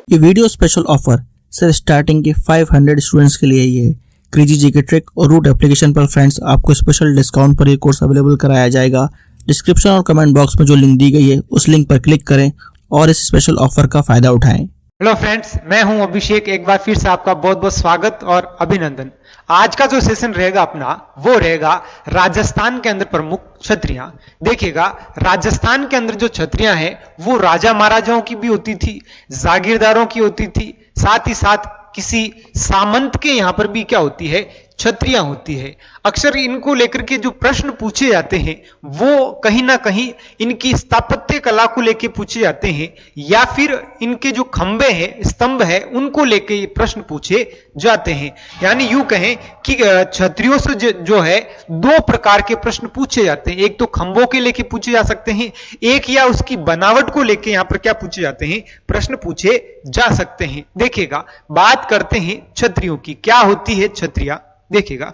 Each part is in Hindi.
ये वीडियो स्पेशल ऑफर सिर्फ स्टार्टिंग के 500 स्टूडेंट्स के लिए ही है। क्रेजी जीके ट्रिक और रूट एप्लीकेशन पर फ्रेंड्स आपको स्पेशल डिस्काउंट पर ये कोर्स अवेलेबल कराया जाएगा। डिस्क्रिप्शन और कमेंट बॉक्स में जो लिंक दी गई है उस लिंक पर क्लिक करें और इस स्पेशल ऑफर का फायदा उठाएं। हेलो फ्रेंड्स, मैं हूं अभिषेक। एक बार फिर से आपका बहुत बहुत स्वागत और अभिनंदन। आज का जो सेशन रहेगा अपना वो रहेगा राजस्थान के अंदर प्रमुख छत्रियां। देखिएगा, राजस्थान के अंदर जो छत्रियां हैं वो राजा महाराजाओं की भी होती थी, जागीरदारों की होती थी, साथ ही साथ किसी सामंत के यहां पर भी क्या होती है, छत्रियां होती है। अक्सर इनको लेकर के जो प्रश्न पूछे जाते हैं वो कहीं ना कहीं इनकी स्थापत्य कला को लेकर पूछे जाते हैं या फिर इनके जो खंबे हैं, स्तंभ है, उनको लेकर ये प्रश्न पूछे जाते हैं। यानी यूं कहें कि छत्रियों से जो है दो प्रकार के प्रश्न पूछे जाते हैं। एक तो खंभों के लेके पूछे जा सकते हैं, एक या उसकी बनावट को लेके यहां पर क्या पूछे जाते हैं, प्रश्न पूछे जा सकते हैं। देखिएगा, बात करते हैं छत्रियों की। क्या होती है छत्रियां? देखिएगा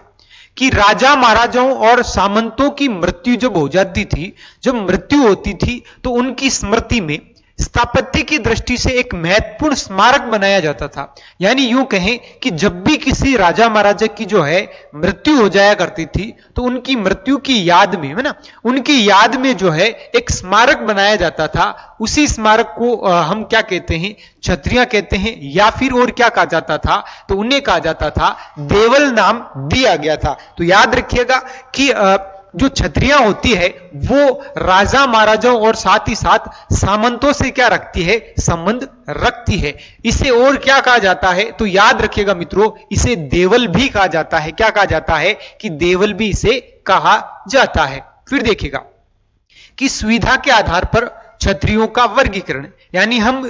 कि राजा महाराजाओं और सामंतों की मृत्यु जब हो जाती थी, जब मृत्यु होती थी तो उनकी स्मृति में स्थापत्य की दृष्टि से एक महत्वपूर्ण स्मारक बनाया जाता था। यानी यूं कहें कि जब भी किसी राजा महाराजा की जो है मृत्यु हो जाया करती थी तो उनकी मृत्यु की याद में, है ना, उनकी याद में जो है एक स्मारक बनाया जाता था। उसी स्मारक को हम क्या कहते हैं, छत्रियां कहते हैं, या फिर और क्या कहा जाता था, तो उन्हें कहा जाता था देवल नाम दिया गया था। तो याद रखिएगा कि जो छत्रियां होती है वो राजा महाराजाओं और साथ ही साथ सामंतों से क्या रखती है, संबंध रखती है। इसे और क्या कहा जाता है, तो याद रखिएगा मित्रों, इसे देवल भी कहा जाता है। क्या कहा जाता है कि देवल भी इसे कहा जाता है। फिर देखिएगा कि सुविधा के आधार पर छत्रियों का वर्गीकरण, यानी हम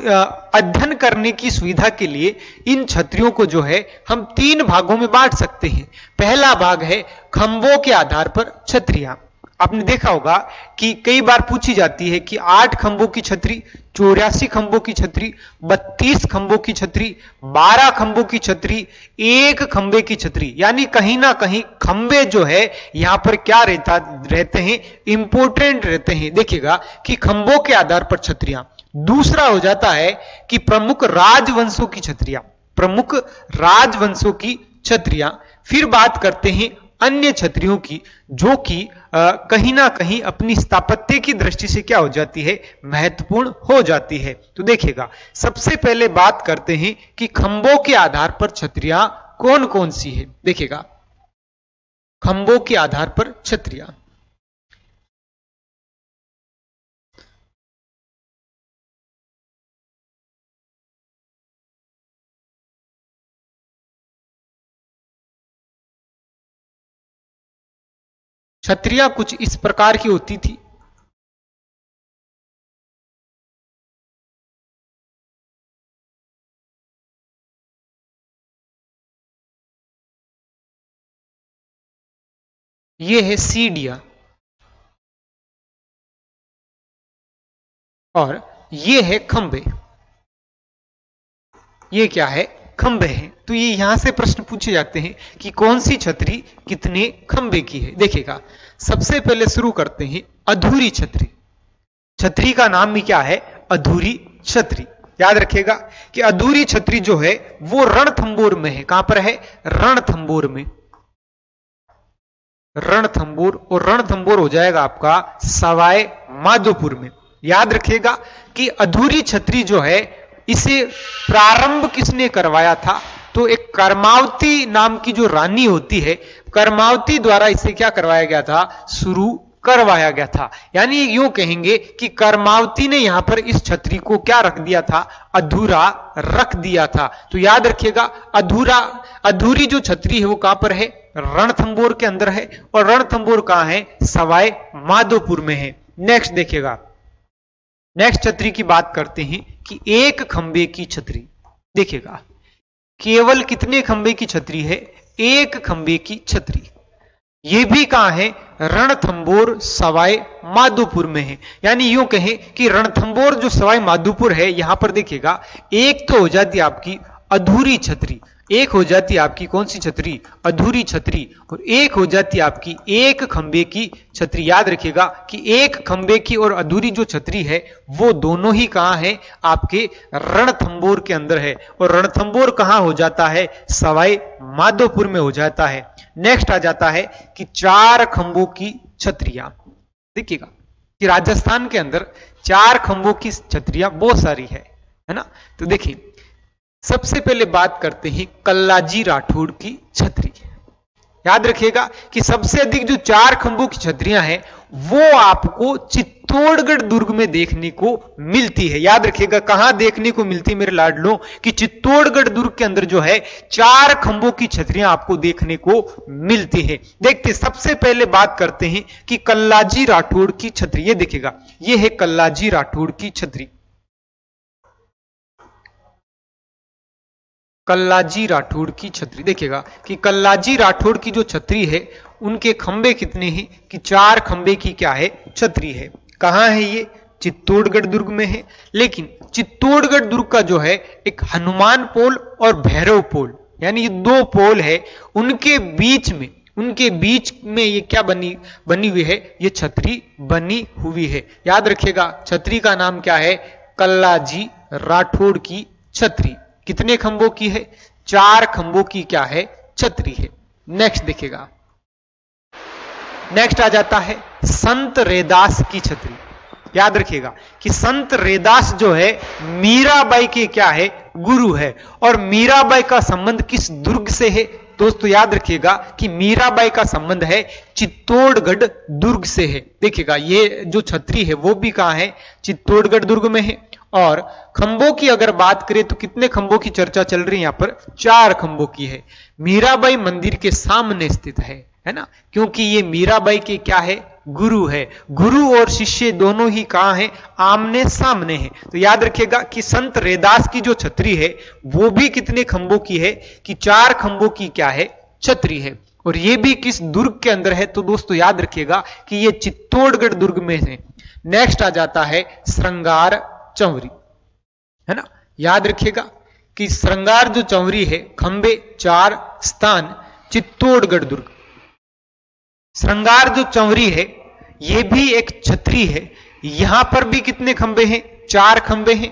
अध्ययन करने की सुविधा के लिए इन छत्रियों को जो है हम तीन भागों में बांट सकते हैं। पहला भाग है खंभों के आधार पर छत्रियां। आपने देखा होगा कि कई बार पूछी जाती है कि 8 खंभों की छतरी, 84 खंभों की छतरी, 32 खंभों की छतरी, 12 खंभों की छतरी, 1 खंभे की छतरी। यानी कहीं ना कहीं खंभे जो है यहां पर क्या रहते हैं, इंपोर्टेंट रहते हैं। देखिएगा कि खंभों के आधार पर छतरियां। दूसरा हो जाता है कि प्रमुख राजवंशों की छतरियां, प्रमुख राजवंशों की छतरियां। फिर बात करते हैं अन्य छतरियों की, जो कि कहीं ना कहीं अपनी स्थापत्य की दृष्टि से क्या हो जाती है, महत्वपूर्ण हो जाती है। तो देखिएगा, सबसे पहले बात करते हैं कि खंभों के आधार पर छतरियां कौन कौन सी है। देखिएगा, खंभों के आधार पर छतरियां। छतरियां कुछ इस प्रकार की होती थी। ये है सीढ़ियां और ये है खंबे। ये क्या है, खंबे हैं। तो ये यहां से प्रश्न पूछे जाते हैं कि कौन सी छतरी कितने खंबे की है। देखिएगा, सबसे पहले शुरू करते हैं अधूरी छतरी। छतरी का नाम भी क्या है, अधूरी छतरी। याद रखिएगा कि अधूरी छतरी जो है वो रणथंबोर में है। कहां पर है, रणथंबोर में। रणथंबोर, और रणथंबोर हो जाएगा आपका सवाई माधोपुर में। याद रखिएगा कि अधूरी छतरी जो है इसे प्रारंभ किसने करवाया था, तो एक कर्मावती नाम की जो रानी होती है, कर्मावती द्वारा इसे क्या करवाया गया था, शुरू करवाया गया था। यानी यूं कहेंगे कि कर्मावती ने यहां पर इस छतरी को क्या रख दिया था, अधूरा रख दिया था। तो याद रखिएगा, अधूरी जो छतरी है वो कहां पर है, रणथंबोर के अंदर है, और रणथंबोर कहां है, सवाई माधोपुर में है। नेक्स्ट देखिएगा, नेक्स्ट छतरी की बात करते हैं कि 1 खंबे की छतरी। देखिएगा, केवल कितने खंबे की छतरी है, 1 खंबे की छतरी। यह भी कहां है, रणथंबोर सवाई माधोपुर में है। यानी यूं कहें कि रणथंबोर जो सवाई माधोपुर है, यहां पर देखिएगा एक तो हो जाती है आपकी अधूरी छतरी, एक हो जाती है आपकी कौन सी छतरी, अधूरी छतरी, और एक हो जाती है आपकी एक खंबे की छतरी। याद रखिएगा कि एक खंबे की और अधूरी जो छतरी है वो दोनों ही कहां है, आपके रणथंभौर के अंदर है। और रणथंभौर कहां हो जाता है, सवाई माधोपुर में हो जाता है। नेक्स्ट आ जाता है कि 4 खंभों की छतरियां। देखिएगा कि राजस्थान के अंदर 4 खंभों की छतरियां बहुत सारी है ना। तो देखिए सबसे पहले बात करते हैं कल्लाजी राठौड़ की छतरी। याद रखिएगा कि सबसे अधिक जो 4 खंभों की छतरियां हैं वो आपको चित्तौड़गढ़ दुर्ग में देखने को मिलती है। याद रखिएगा कहां देखने को मिलती है मेरे लाडलों, कि चित्तौड़गढ़ दुर्ग के अंदर जो है 4 खंभों की छतरियां आपको देखने को मिलती है। देखते सबसे पहले बात करते हैं कि कल्लाजी राठौड़ की छतरी। ये देखिएगा ये है कल्लाजी राठौड़ की छतरी। कल्लाजी राठौड़ की छतरी देखिएगा कि कल्लाजी राठौड़ की जो छतरी है उनके खंबे कितने हैं, कि 4 खंबे की क्या है, छतरी है। कहां है ये, चित्तौड़गढ़ दुर्ग में है। लेकिन चित्तौड़गढ़ दुर्ग का जो है एक हनुमान पोल और भैरव पोल, यानी ये 2 पोल है, उनके बीच में ये क्या बनी हुई है, ये छतरी बनी हुई है। याद रखिएगा छतरी का नाम क्या है, कल्लाजी राठौड़ की छतरी। कितने खंभों की है, 4 खंभों की क्या है, छतरी है। नेक्स्ट देखिएगा, नेक्स्ट आ जाता है संत रैदास की छतरी। याद रखिएगा कि संत रैदास जो है मीराबाई के क्या है, गुरु है। और मीराबाई का संबंध किस दुर्ग से है दोस्तों, याद रखिएगा कि मीराबाई का संबंध है चित्तौड़गढ़ दुर्ग से है। देखिएगा ये जो छतरी है वो भी कहां है, चित्तौड़गढ़ दुर्ग में है। और खंभों की अगर बात करें तो कितने खंभों की चर्चा चल रही है, यहां पर 4 खंभों की है। मीराबाई मंदिर के सामने स्थित है ना, क्योंकि ये मीराबाई के क्या है, गुरु है। गुरु और शिष्य दोनों ही कहां है, आमने सामने हैं। तो याद रखिएगा कि संत रैदास की जो छतरी है वो भी कितने खंभों की है, कि 4 खंभों की क्या है, छतरी है। और ये भी किस दुर्ग के अंदर है, तो दोस्तों याद रखिएगा कि ये चित्तौड़गढ़ दुर्ग में है। नेक्स्ट आ जाता है श्रृंगार चंवरी, है ना। याद रखिएगा कि श्रृंगार जो चंवरी है, खंबे 4, स्थान चित्तौड़गढ़ दुर्ग। श्रृंगार जो चंवरी है ये भी एक छतरी है। यहां पर भी कितने खंबे हैं, 4 खंबे हैं।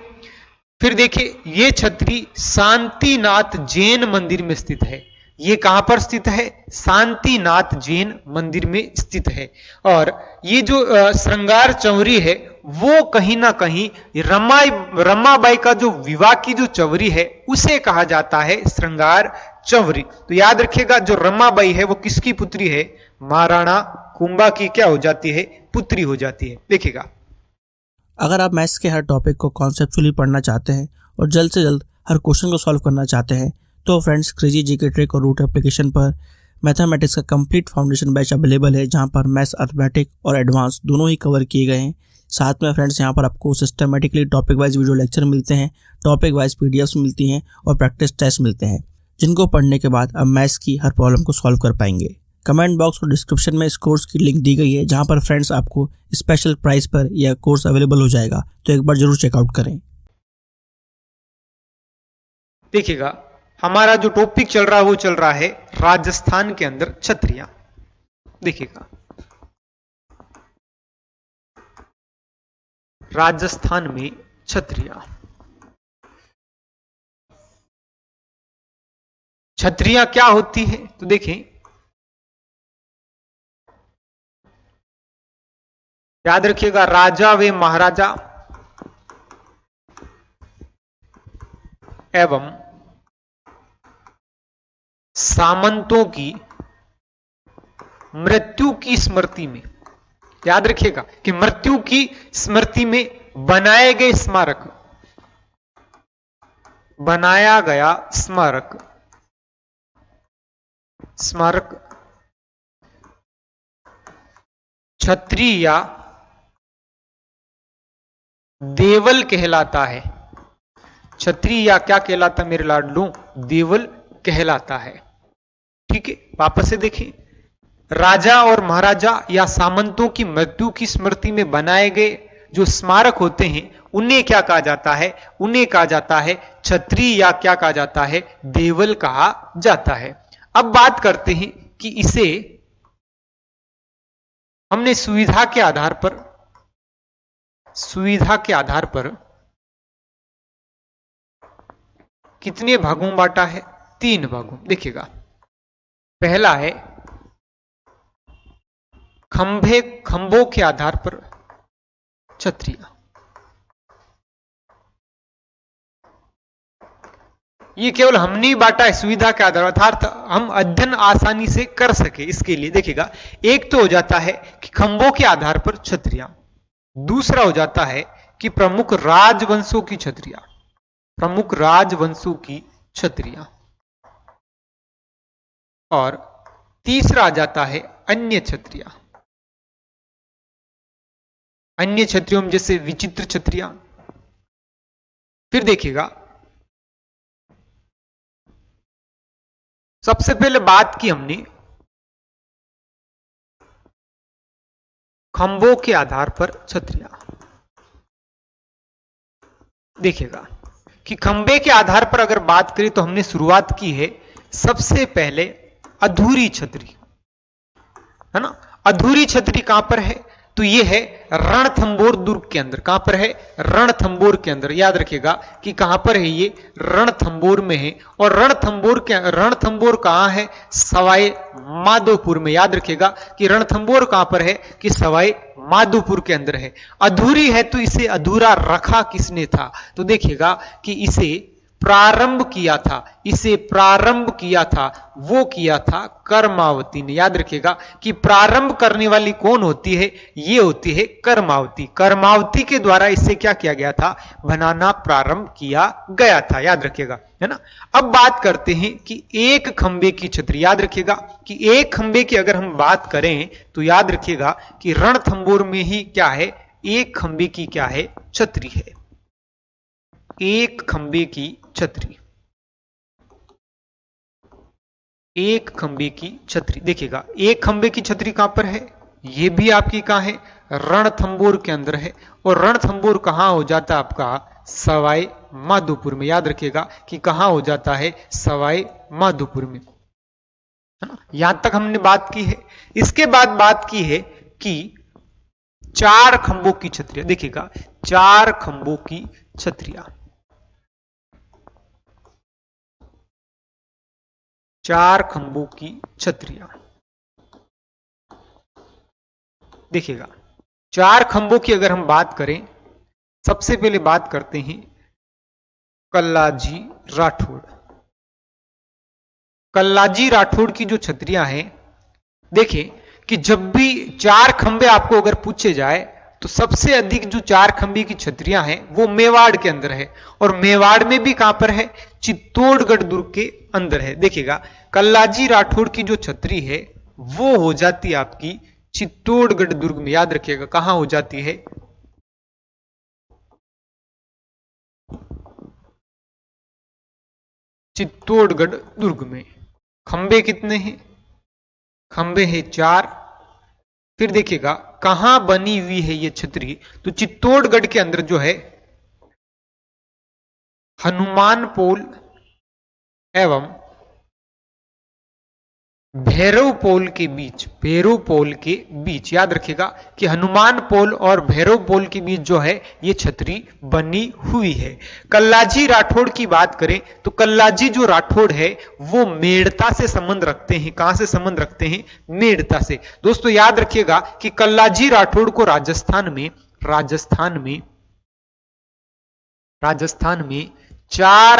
फिर देखिए ये छतरी शांतिनाथ जैन मंदिर में स्थित है। ये कहां पर स्थित है, शांतिनाथ जैन मंदिर में स्थित है। और ये जो श्रृंगार चंवरी है वो कहीं ना कहीं रमाबाई का जो विवाह की जो चंवरी है उसे कहा जाता है श्रृंगार चंवरी। तो याद रखिएगा जो रमाबाई है वो किसकी पुत्री है, महाराणा कुंभा की क्या हो जाती है, पुत्री हो जाती है। देखिएगा अगर आप मैथ्स के हर टॉपिक को कॉन्सेप्चुअली पढ़ना चाहते हैं और जल्द से जल्द हर क्वेश्चन को सॉल्व करना चाहते हैं तो फ्रेंड्स क्रेजी जीके ट्रिक और रूट एप्लीकेशन पर मैथमेटिक्स का कंप्लीट फाउंडेशन बैच अवेलेबल है, जहां पर मैथ्स, अर्थमेटिक और एडवांस दोनों ही कवर किए गए हैं। साथ में फ्रेंड्स यहाँ पर आपको systematically topic wise video lecture मिलते हैं, टॉपिक वाइज पीडीएफ्स मिलती हैं और प्रैक्टिस टेस्ट मिलते हैं, जिनको पढ़ने के बाद आप मैथ्स की हर प्रॉब्लम को सॉल्व कर पाएंगे। कमेंट बॉक्स और डिस्क्रिप्शन में इस कोर्स की लिंक दी गई है, जहां पर फ्रेंड्स आपको स्पेशल प्राइस पर यह कोर्स अवेलेबल हो जाएगा, तो एक बार जरूर चेकआउट करें। देखिएगा हमारा जो टॉपिक चल रहा है वो चल रहा है राजस्थान के अंदर छतरियां। देखिएगा राजस्थान में छतरियां, छतरियां क्या होती है, तो देखें याद रखिएगा राजा व महाराजा एवं सामंतों की मृत्यु की स्मृति में, याद रखिएगा कि मृत्यु की स्मृति में बनाए गए स्मारक, बनाया गया स्मारक, स्मारक छतरी या देवल कहलाता है। छतरी या क्या कहलाता मेरे लाडलू, देवल कहलाता है। ठीक है, वापस से देखें, राजा और महाराजा या सामंतों की मृत्यु की स्मृति में बनाए गए जो स्मारक होते हैं उन्हें क्या कहा जाता है? उन्हें कहा जाता है छत्री या क्या कहा जाता है? देवल कहा जाता है। अब बात करते हैं कि इसे हमने सुविधा के आधार पर कितने भागों में बांटा है? 3 भागों। देखिएगा, पहला है खंभों के आधार पर छतरियां। ये केवल हमने ही बांटा है सुविधा के आधार, अर्थात हम अध्ययन आसानी से कर सके इसके लिए। देखिएगा, एक तो हो जाता है कि खंभों के आधार पर छतरियां, दूसरा हो जाता है कि प्रमुख राजवंशों की छतरियां, और तीसरा आ जाता है अन्य छतरियां। अन्य छतरियों में जैसे विचित्र छतरियां। फिर देखिएगा, सबसे पहले बात की हमने खंभों के आधार पर छतरियां। देखिएगा कि खंभे के आधार पर अगर बात करें तो हमने शुरुआत की है सबसे पहले अधूरी छतरी, है ना। अधूरी छतरी कहां पर है? तो ये है रणथंभौर दुर्ग के अंदर। कहां पर है? रणथंभौर के अंदर। याद रखिएगा कि कहां पर है ये? रणथंभौर में है। और रणथंभौर कहां है? सवाई माधोपुर में। याद रखिएगा कि रणथंभौर कहां पर है? कि सवाई माधोपुर के अंदर है। अधूरी है तो इसे अधूरा रखा किसने था? तो देखिएगा कि इसे प्रारंभ किया था, वो किया था कर्मावती ने। याद रखिएगा कि प्रारंभ करने वाली कौन होती है? ये होती है कर्मावती। कर्मावती के द्वारा इससे क्या किया गया था? बनाना प्रारंभ किया गया था। याद रखिएगा, है ना। अब बात करते हैं कि एक खंबे की छतरी। याद रखिएगा कि एक खंबे की अगर हम बात करें तो याद रखिएगा कि रणथंभौर में ही क्या है? एक खंबे की क्या है? छतरी है। एक खंबे की छतरी, एक खंबे की छतरी। देखिएगा, एक खंबे की छतरी कहां पर है? ये भी आपकी कहां है? रणथंभौर के अंदर है। और रणथंभौर कहां हो जाता है आपका? सवाई माधोपुर में। याद रखिएगा कि कहां हो जाता है? सवाई माधोपुर में, है ना। यहां तक हमने बात की है। इसके बाद बात की है कि 4 खंभों की छतरियां। देखिएगा, 4 खंभों की छतरियां, 4 खंभों की छतरियां। देखिएगा, 4 खंभों की अगर हम बात करें, सबसे पहले बात करते हैं कल्लाजी राठौड़। कल्लाजी राठौड़ की जो छतरियां हैं, देखें कि जब भी 4 खंभे आपको अगर पूछे जाए तो सबसे अधिक जो 4 खंभे की छतरियां हैं वो मेवाड़ के अंदर है। और मेवाड़ में भी कहां पर है? चित्तौड़गढ़ दुर्ग के अंदर है। देखिएगा, कल्लाजी राठौड़ की जो छतरी है वो हो जाती है आपकी चित्तौड़गढ़ दुर्ग में। याद रखिएगा, कहां हो जाती है? चित्तौड़गढ़ दुर्ग में। खंबे कितने हैं? खंबे हैं 4। फिर देखिएगा कहां बनी हुई है ये छतरी? तो चित्तौड़गढ़ के अंदर जो है हनुमान पोल एवं भैरव पोल के बीच, याद रखिएगा कि हनुमान पोल और भैरव पोल के बीच जो है ये छतरी बनी हुई है। कल्लाजी राठौड़ की बात करें तो कल्लाजी जो राठौड़ है वो मेड़ता से संबंध रखते हैं। कहां से संबंध रखते हैं? मेड़ता से। दोस्तों याद रखिएगा कि कल्लाजी राठौड़ को राजस्थान में 4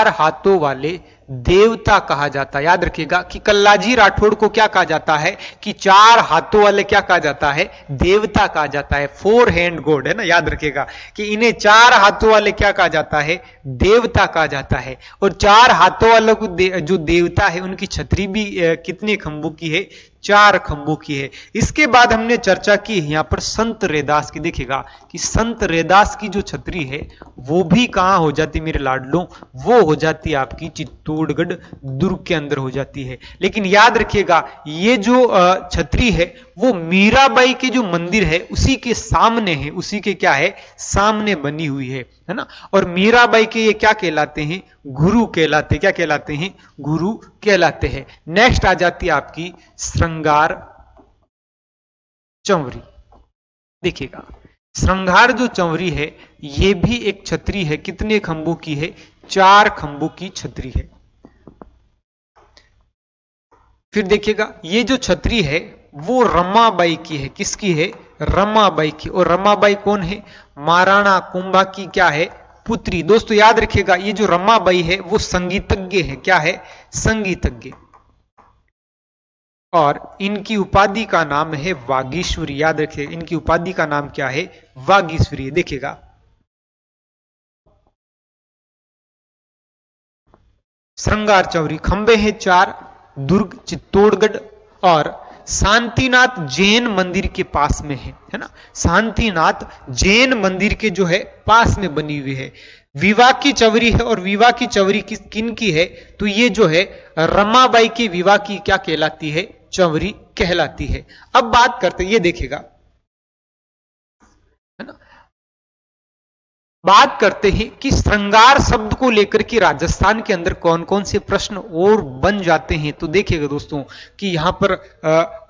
हाथों वाले देवता कहा जाता है। याद रखिएगा कि कल्लाजी राठौड़ को क्या कहा जाता है? कि 4 हाथों वाले क्या कहा जाता है? देवता कहा जाता है। 4 हैंड गॉड, है ना। याद रखिएगा कि इन्हें 4 हाथों वाले क्या कहा जाता है? देवता कहा जाता है। और 4 हाथों वालों को जो देवता है उनकी छतरी भी कितने खंभों की है? 4 खंभों की है। इसके बाद हमने चर्चा की यहां पर संत रैदास की। देखिएगा कि संत रैदास की जो छतरी है वो भी कहां हो जाती मेरे लाडलों, वो हो जाती है आपकी चित्तौड़गढ़ दुर्ग के अंदर हो जाती है। लेकिन याद रखिएगा ये जो छतरी है वो मीराबाई के जो मंदिर है उसी के सामने है, उसी के क्या है, सामने बनी हुई है ना। और मीराबाई के ये क्या कहलाते हैं, गुरु कहलाते, क्या कहलाते हैं, गुरु कहलाते हैं। नेक्स्ट आ जाती है आपकी श्रृंगार चंवरी। देखिएगा श्रृंगार जो चंवरी है ये भी एक छतरी है, कितने खंभों की है, 4 खंभों की छतरी है। फिर देखिएगा ये जो छतरी है वो रमाबाई की है, किसकी है, रमाबाई की। और रमाबाई कौन है, महाराणा कुंभा की क्या है, पुत्री। दोस्तों याद रखिएगा ये जो रमाबाई है वो संगीतज्ञ है, क्या है, संगीतज्ञ। और इनकी उपाधि का नाम है वागीश्वरी। याद रखिए इनकी उपाधि का नाम क्या है, वागीश्वरी। देखिएगा श्रृंगार चौरी खंबे हैं 4, दुर्ग चित्तौड़गढ़ और शांतिनाथ जैन मंदिर के पास में है ना। शांतिनाथ जैन मंदिर के जो है पास में बनी हुई है। विवाह की चवरी है और विवाह की चवरी किन की है, तो ये जो है रमाबाई के विवाह की क्या कहलाती है, चवरी कहलाती है। अब बात करते हैं, ये देखेगा है ना, बात करते हैं कि श्रृंगार शब्द को लेकर के राजस्थान के अंदर कौन कौन से प्रश्न और बन जाते हैं। तो देखिएगा दोस्तों कि यहां पर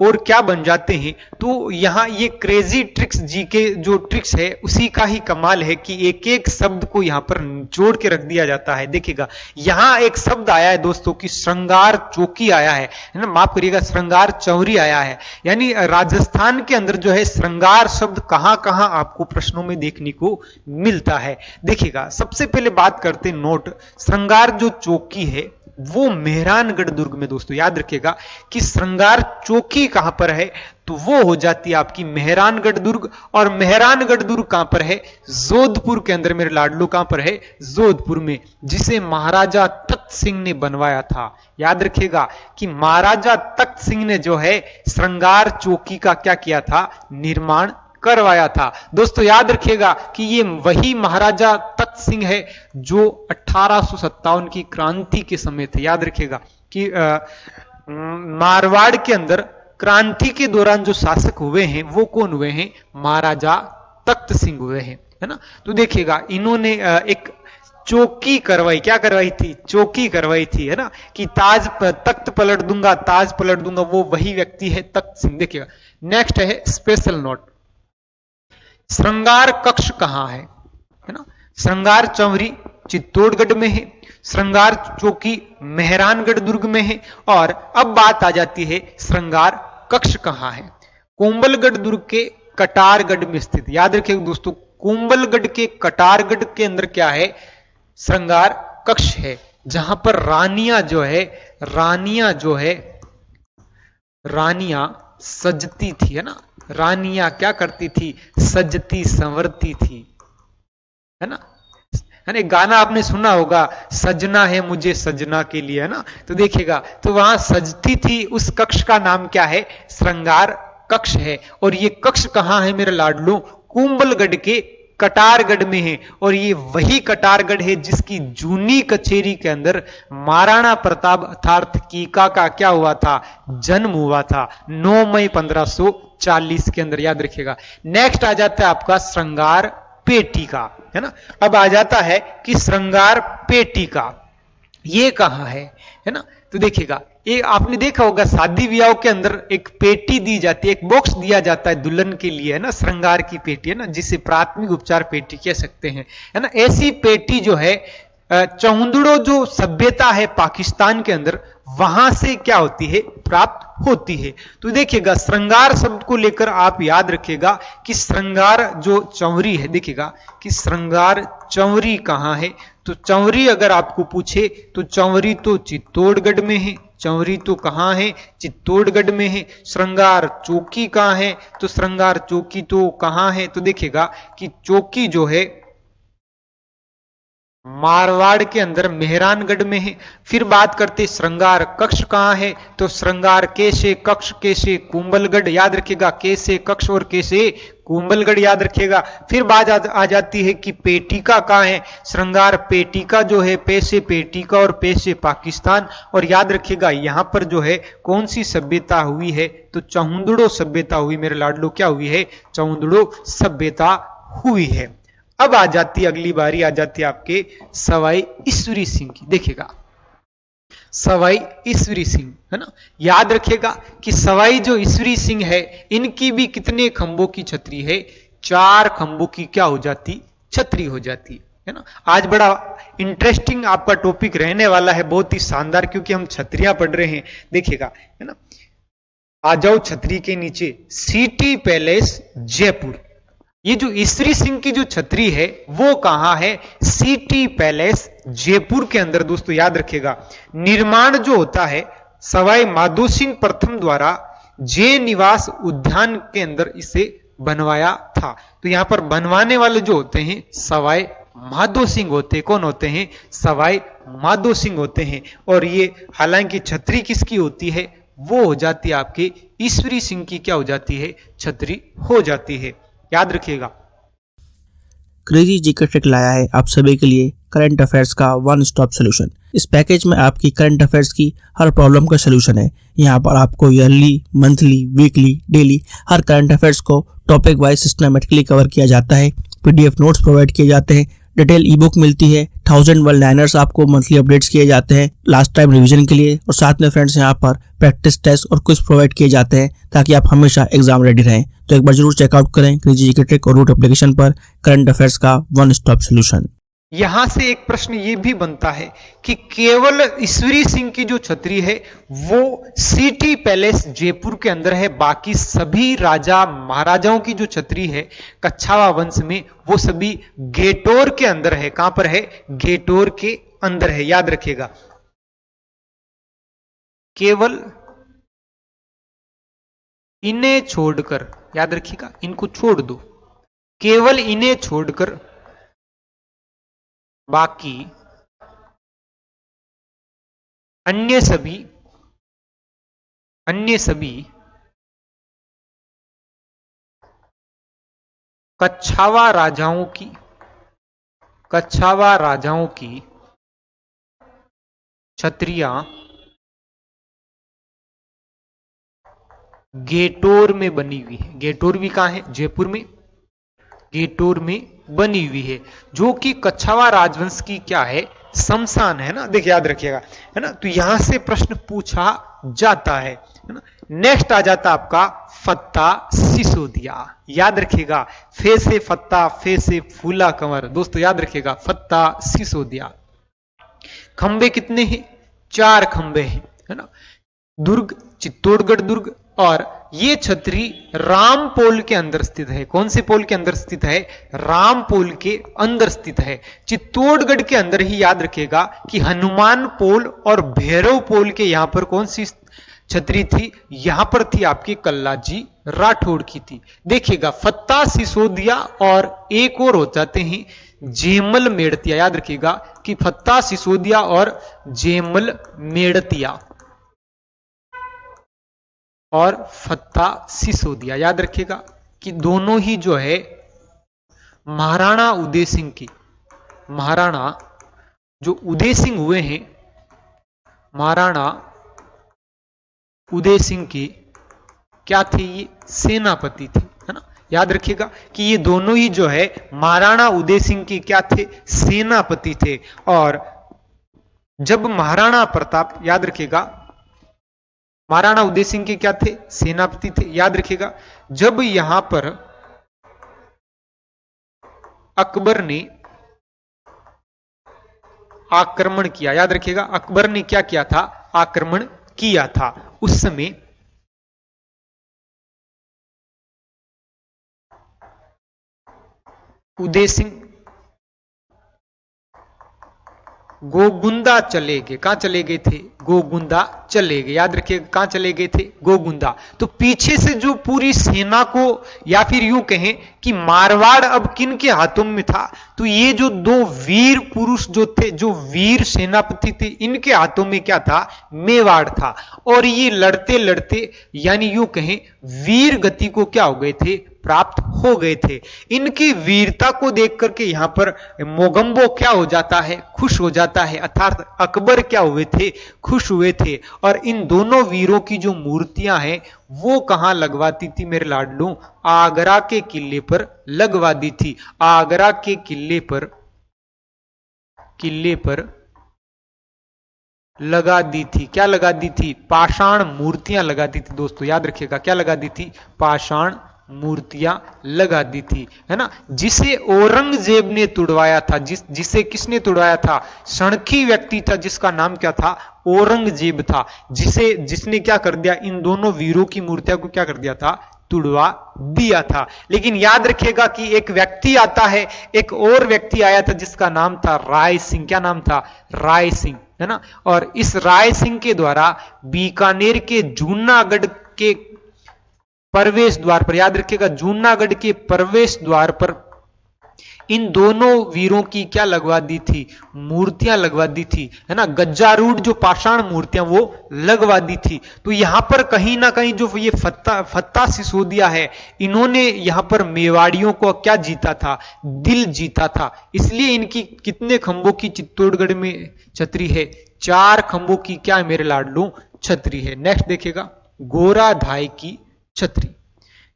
और क्या बन जाते हैं, तो यहां ये क्रेजी ट्रिक्स जी के जो ट्रिक्स है उसी का ही कमाल है कि एक एक शब्द को यहां पर जोड़ के रख दिया जाता है। देखिएगा यहां एक शब्द आया है दोस्तों कि श्रृंगार चौकी आया है ना, माफ करिएगा श्रृंगार चौरी आया है। यानी राजस्थान के अंदर जो है श्रृंगार शब्द कहां कहां आपको प्रश्नों में देखने को मिलता है। देखिएगा सबसे पहले बात करते हैं नोट, श्रृंगार जो चौकी है वो मेहरानगढ़ दुर्ग में। दोस्तों याद रखिएगा कि श्रृंगार चौकी कहां पर है, तो वो हो जाती है आपकी मेहरानगढ़ दुर्ग। और मेहरानगढ़ दुर्ग कहां पर है, जोधपुर के अंदर मेरे लाडलो, कहां पर है, जोधपुर में, जिसे महाराजा तख्त सिंह ने बनवाया था। याद रखिएगा कि महाराजा तख्त सिंह ने जो है श्रृंगार चौकी का क्या किया था, निर्माण करवाया था। दोस्तों याद रखिएगा कि ये वही महाराजा तख्त सिंह है जो 1857 की क्रांति के समय थे। याद रखिएगा कि मारवाड़ के अंदर क्रांति के दौरान जो शासक हुए हैं वो कौन हुए हैं, महाराजा तख्त सिंह हुए हैं, है ना। तो देखिएगा इन्होंने एक चौकी करवाई, क्या करवाई थी, चौकी करवाई थी, है ना, कि ताज तख्त पलट दूंगा, ताज पलट दूंगा, वो वही व्यक्ति है तख्त सिंह। देखिएगा नेक्स्ट है स्पेशल नोट, श्रृंगार कक्ष कहां है ना। श्रृंगार चंवरी चित्तौड़गढ़ में है, श्रृंगार चौकी मेहरानगढ़ दुर्ग में है। और अब बात आ जाती है श्रृंगार कक्ष कहां है, कोंबलगढ़ दुर्ग के कटारगढ़ में स्थित। याद रखिएगा दोस्तों कोंबलगढ़ के कटारगढ़ के अंदर क्या है, श्रृंगार कक्ष है, जहां पर रानियां सजती थी, है ना। रानियां क्या करती थी, सजती संवरती थी, है ना। यानी गाना आपने सुना होगा, सजना है मुझे सजना के लिए, है ना। तो देखिएगा तो वहां सजती थी, उस कक्ष का नाम क्या है, श्रृंगार कक्ष है। और ये कक्ष कहां है मेरे लाडलो, कुंभलगढ़ के कटारगढ़ में है। और ये वही कटारगढ़ है जिसकी जूनी कचेरी के अंदर महाराणा प्रताप अर्थात कीका का क्या हुआ था, जन्म हुआ था 9 मई 1540 के अंदर। याद रखिएगा नेक्स्ट आ जाता है आपका श्रृंगार पेटी का, है ना। अब आ जाता है कि श्रृंगार पेटी का ये कहां है ना। तो देखिएगा ये आपने देखा होगा शादी विवाह के अंदर एक पेटी दी जाती है, एक बॉक्स दिया जाता है दुल्हन के लिए, है ना, श्रृंगार की पेटी, है ना, जिसे प्राथमिक उपचार पेटी कह सकते हैं, है ना। ऐसी पेटी जो है चौंदड़ो जो सभ्यता है पाकिस्तान के अंदर, वहां से क्या होती है, प्राप्त होती है। तो देखिएगा श्रृंगार शब्द को लेकर आप याद रखिएगा कि श्रृंगार जो चंवरी है, देखिएगा कि श्रृंगार चंवरी कहां है। तो चंवरी अगर आपको पूछे तो चंवरी तो चित्तौड़गढ़ में है, चंवरी तो कहां है, चित्तौड़गढ़ में है। श्रृंगार चौकी कहां है, तो श्रृंगार चौकी तो कहां है, तो देखिएगा कि चौकी जो है मारवाड़ के अंदर मेहरानगढ़ में है। फिर बात करते श्रृंगार कक्ष कहां है, तो श्रृंगार कैसे कक्ष कैसे कुंभलगढ़, याद रखिएगा कैसे कक्ष और कैसे कुंभलगढ़ याद रखिएगा। फिर बात आ जाती है कि पेटिका कहां है, श्रृंगार पेटिका जो है पैसे पेटिका और पैसे पाकिस्तान। और याद रखिएगा यहां पर जो है कौन सी सभ्यता हुई है, तो चहुंदड़ो सभ्यता हुई मेरे लाडलो, क्या हुई है, चहुंदड़ो सभ्यता हुई है। अब आ जाती अगली बारी आ जाती है आपके सवाई ईश्वरी सिंह की। देखिएगा सवाई ईश्वरी सिंह है ना, याद रखिएगा कि सवाई जो ईश्वरी सिंह है इनकी भी कितने खंभों की छतरी है, 4 खंभों की क्या हो जाती, छतरी हो जाती है ना। आज बड़ा इंटरेस्टिंग आपका टॉपिक रहने वाला है, बहुत ही शानदार, क्योंकि हम छतरियां पढ़ रहे हैं। देखिएगा है ना, आ जाओ छतरी के नीचे, सिटी पैलेस जयपुर। ये जो ईश्वरी सिंह की जो छतरी है वो कहां है, सिटी पैलेस जयपुर के अंदर। दोस्तों याद रखिएगा निर्माण जो होता है सवाई माधो सिंह प्रथम द्वारा जय निवास उद्यान के अंदर इसे बनवाया था। तो यहां पर बनवाने वाले जो होते हैं सवाई माधो सिंह होते हैं। कौन होते हैं, सवाई माधो सिंह होते हैं। और ये हालांकि छतरी किसकी होती है, वो हो जाती है आपके ईश्वरी सिंह की, क्या हो जाती है, छतरी हो जाती है, याद रखिएगा। क्रेजी जीके ट्रिक लाया है आप सभी के लिए करंट अफेयर्स का वन स्टॉप सोल्यूशन। इस पैकेज में आपकी करंट अफेयर्स की हर प्रॉब्लम का सोल्यूशन है। यहाँ पर आपको ईयरली, मंथली, वीकली, डेली हर करंट अफेयर्स को टॉपिक वाइज सिस्टमैटिकली कवर किया जाता है। पीडीएफ नोट्स प्रोवाइड किए जाते हैं, डिटेल ई बुक मिलती है, 1000 वर्ड लाइनर्स आपको मंथली अपडेट्स किए जाते हैं लास्ट टाइम रिवीजन के लिए, और साथ में फ्रेंड्स यहाँ पर प्रैक्टिस टेस्ट और क्विज प्रोवाइड किए जाते हैं ताकि आप हमेशा एग्जाम रेडी रहें। तो एक बार जरूर चेकआउट करें क्रेजी जीके ट्रिक और रूट एप्लीकेशन पर करंट अफेयर्स का वन स्टॉप सोल्यूशन। यहां से एक प्रश्न ये भी बनता है कि केवल ईश्वरी सिंह की जो छतरी है वो सिटी पैलेस जयपुर के अंदर है, बाकी सभी राजा महाराजाओं की जो छतरी है कच्छावा वंश में वो सभी गेटोर के अंदर है। कहां पर है, गेटोर के अंदर है, याद रखिएगा। केवल इन्हें छोड़कर, याद रखिएगा इनको छोड़ दो, केवल इन्हें छोड़कर बाकी अन्य सभी कच्छावा राजाओं की छतरियां गेटोर में बनी हुई है। गेटोर भी कहां है, जयपुर में, गेटोर में बनी हुई है, जो कि कच्छावा राजवंश की क्या है, शमशान है ना। देखिए याद रखिएगा है ना, तो यहां से प्रश्न पूछा जाता है ना। नेक्स्ट आ जाता आपका फत्ता सिसोदिया, याद रखिएगा, फे से फत्ता, फे से फूला कंवर। दोस्तों याद रखिएगा फत्ता सिसोदिया। खंबे कितने हैं, 4 खंबे हैं है ना। दुर्ग चित्तौड़गढ़ दुर्ग, और ये छतरी रामपोल के अंदर स्थित है। कौन से पोल के अंदर स्थित है, रामपोल के अंदर स्थित है। चित्तौड़गढ़ के अंदर ही याद रखिएगा कि हनुमान पोल और भैरव पोल के यहां पर कौन सी छतरी थी, यहां पर थी आपकी कल्लाजी राठौड़ की थी। देखिएगा फत्ता सिसोदिया और एक और हो जाते हैं जेमल मेड़तिया। याद रखिएगा कि फत्ता सिसोदिया और जेमल मेड़तिया और फत्ता सिसोदिया, याद रखिएगा कि दोनों ही जो है महाराणा उदय सिंह की, महाराणा जो उदय सिंह हुए हैं, महाराणा उदय सिंह की क्या थे, ये सेनापति थे है ना। याद रखिएगा कि ये दोनों ही जो है महाराणा उदय सिंह की क्या थे, सेनापति थे। और जब महाराणा प्रताप, याद रखिएगा महाराणा उदय सिंह के क्या थे, सेनापति थे। याद रखिएगा जब यहां पर अकबर ने आक्रमण किया, याद रखिएगा अकबर ने क्या किया था, आक्रमण किया था, उस समय उदय सिंह गोगुंदा चले गए। कहां चले गए थे? गोगुंदा चले गए। याद रखिएगा कहां चले गए थे? गोगुंदा। तो पीछे से जो पूरी सेना को, या फिर यूं कहें कि मारवाड़ अब किन के हाथों में था, तो ये जो दो वीर पुरुष जो थे, जो वीर सेनापति थे, इनके हाथों में क्या था? मेवाड़ था। और ये लड़ते लड़ते, यानी यूं कहें वीर गति को क्या हो गए थे? प्राप्त हो गए थे। इनकी वीरता को देख करके यहां पर मोगंबो क्या हो जाता है? खुश हो जाता है। अर्थात अकबर क्या हुए थे? खुश हुए थे। और इन दोनों वीरों की जो मूर्तियां हैं वो कहां लगवाती थी मेरे लाडलू? आगरा के किले पर लगवा दी थी। आगरा के किले पर लगा दी थी। क्या लगा दी थी? पाषाण मूर्तियां लगा दी थी। दोस्तों याद रखिएगा क्या लगा दी थी? पाषाण मूर्तियां लगा दी थी, है ना। जिसे औरंगजेब ने तुड़वाया था, जिसे किसने तुड़वाया था? सणखी व्यक्ति था जिसका नाम क्या था? औरंगजेब था। जिसने क्या कर दिया? इन दोनों वीरों की मूर्तियों को क्या कर दिया था? तुड़वा दिया था। लेकिन याद रखिएगा कि एक व्यक्ति आता है, एक और व्यक्ति आया था जिसका नाम था राय सिंह। क्या नाम था? राय सिंह, है ना। और इस राय सिंह के द्वारा बीकानेर के जूनागढ़ के प्रवेश द्वार पर, याद रखिएगा जूनागढ़ के प्रवेश द्वार पर इन दोनों वीरों की क्या लगवा दी थी? मूर्तियां लगवा दी थी, है ना। गज्जारूढ़ जो पाषाण मूर्तियां वो लगवा दी थी। तो यहां पर कहीं ना कहीं जो ये फत्ता सिसोदिया है, इन्होंने यहां पर मेवाड़ियों को क्या जीता था? दिल जीता था। इसलिए इनकी कितने खंभों की चित्तौड़गढ़ में छतरी है? 4 खंभों की क्या मेरे लाडलू? छतरी है। नेक्स्ट देखिएगा, गोरा धाय की छतरी,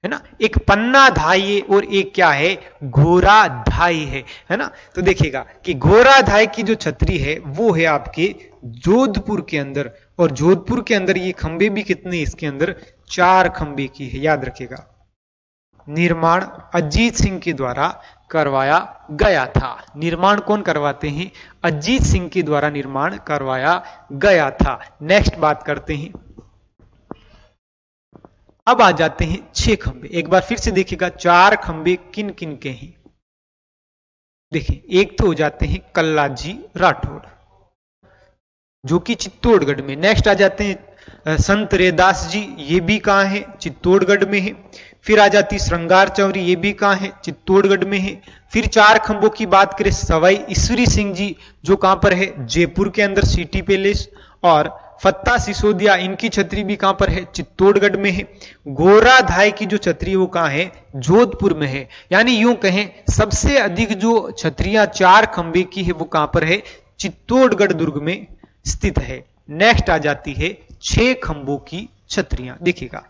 है ना। एक पन्ना धाई है और एक क्या है? घोरा धाई है ना। तो देखिएगा कि घोरा धाई की जो छतरी है वो है आपके जोधपुर के अंदर। और जोधपुर के अंदर ये खंबे भी कितने? इसके अंदर 4 खंबे की है। याद रखिएगा निर्माण अजीत सिंह के द्वारा करवाया गया था। निर्माण कौन करवाते हैं? अजीत सिंह के द्वारा निर्माण करवाया गया था। नेक्स्ट बात करते हैं, अब आ जाते हैं 6 खंबे। एक बार फिर से देखिएगा 4 खंबे किन किन के हैं। देखिए, एक तो हो जाते हैं कल्लाजी राठौड़ जो कि चित्तौड़गढ़ में। नेक्स्ट आ जाते हैं संत रेदास जी, ये भी कहां है? चित्तौड़गढ़ में है। फिर आ जाती श्रृंगार चौरी, ये भी कहां है? चित्तौड़गढ़ में है। फिर 4 खंबों की बात करें, सवाई ईश्वरी सिंह जी जो कहां पर है? जयपुर के अंदर सिटी पैलेस। और फत्ता सिसोदिया, इनकी छतरी भी कहां पर है? चित्तौड़गढ़ में है। गोरा धाय की जो छतरी है वो कहां है? जोधपुर में है। यानी यूं कहें सबसे अधिक जो छतरियां 4 खंबे की है वो कहां पर है? चित्तौड़गढ़ दुर्ग में स्थित है। नेक्स्ट आ जाती है 6 खंबों की छतरियां। देखिएगा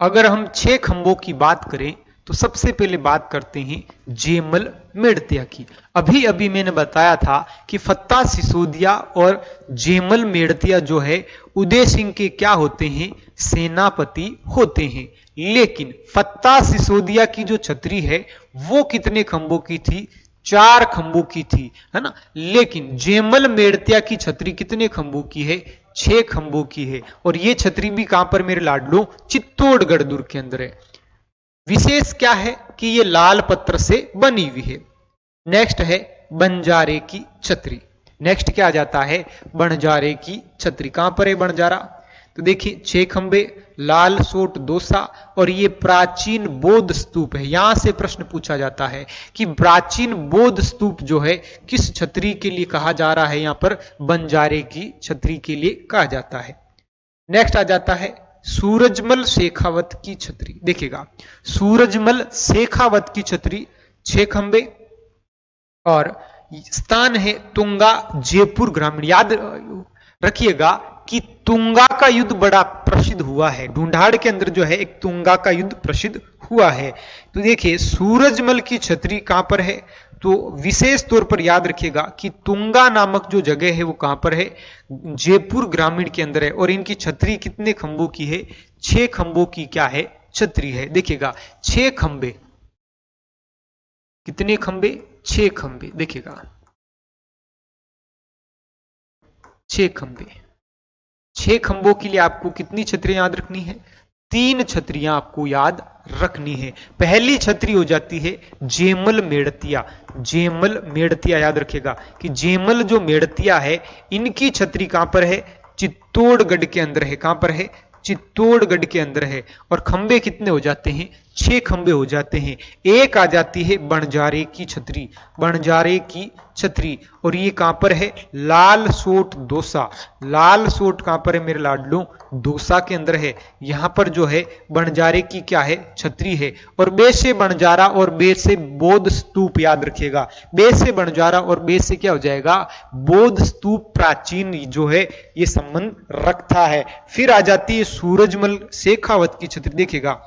अगर हम 6 खंबों की बात करें तो सबसे पहले बात करते हैं जेमल मेड़तिया की। अभी अभी मैंने बताया था कि फत्ता सिसोदिया और जेमल मेड़तिया जो है उदय सिंह के क्या होते हैं? सेनापति होते हैं। लेकिन फत्ता सिसोदिया की जो छतरी है वो कितने खंबों की थी? 4 खंबों की थी, है ना। लेकिन जेमल मेड़तिया की छतरी कितने खंबों की है? 6 खंबों की है। और ये छतरी भी कहां पर मेरे लाडलो? चित्तौड़गढ़ दुर्ग के अंदर है। विशेष क्या है कि ये लाल पत्थर से बनी हुई है। नेक्स्ट है बंजारे की छतरी। नेक्स्ट क्या आ जाता है? बंजारे की छतरी। कहां पर है बंजारा? तो देखिए 6 खंबे, लाल सोट दोसा, और ये प्राचीन बौद्ध स्तूप है। यहां से प्रश्न पूछा जाता है कि प्राचीन बौद्ध स्तूप जो है किस छतरी के लिए कहा जा रहा है? यहां पर बंजारे की छतरी के लिए कहा जाता है। नेक्स्ट आ जाता है सूरजमल शेखावत की छतरी। देखिएगा सूरजमल शेखावत की छतरी 6 खंबे, और स्थान है तुंगा जयपुर ग्रामीण। याद रखिएगा कि तुंगा का युद्ध बड़ा प्रसिद्ध हुआ है। ढूंढाड़ के अंदर जो है एक तुंगा का युद्ध प्रसिद्ध हुआ है। तो देखिए सूरजमल की छतरी कहां पर है? तो विशेष तौर पर याद रखिएगा कि तुंगा नामक जो जगह है वो कहां पर है? जयपुर ग्रामीण के अंदर है। और इनकी छतरी कितने खंभों की है? 6 खंभों की क्या है? छतरी है। देखिएगा 6 खंभे, कितने खंभे? 6 खंभे। देखिएगा 6 खंभे। 6 खंभों के लिए आपको कितनी छतरियां याद रखनी है? तीन छत्रियां आपको याद रखनी है। पहली छतरी हो जाती है जेमल मेड़तिया। जेमल मेड़तिया याद रखेगा कि जेमल जो मेड़तिया है इनकी छतरी कहां पर है? चित्तौड़गढ़ के अंदर है। कहां पर है? चित्तौड़गढ़ के अंदर है। और खंबे कितने हो जाते हैं? 6 खंबे हो जाते हैं। एक आ जाती है बंजारे की छतरी। बंजारे की छतरी, और ये कहां पर है? लाल सोट दोसा। लाल सोट कहां पर है मेरे लाडलू? दोसा के अंदर है। यहां पर जो है बंजारे की क्या है? छतरी है। और बे से बंजारा और बे से बौद्ध स्तूप याद रखिएगा। बे से बंजारा और बे से क्या हो जाएगा? बौद्ध स्तूप प्राचीन जो है ये संबंध रखता है। फिर आ जाती है सूरजमल शेखावत की छतरी। देखिएगा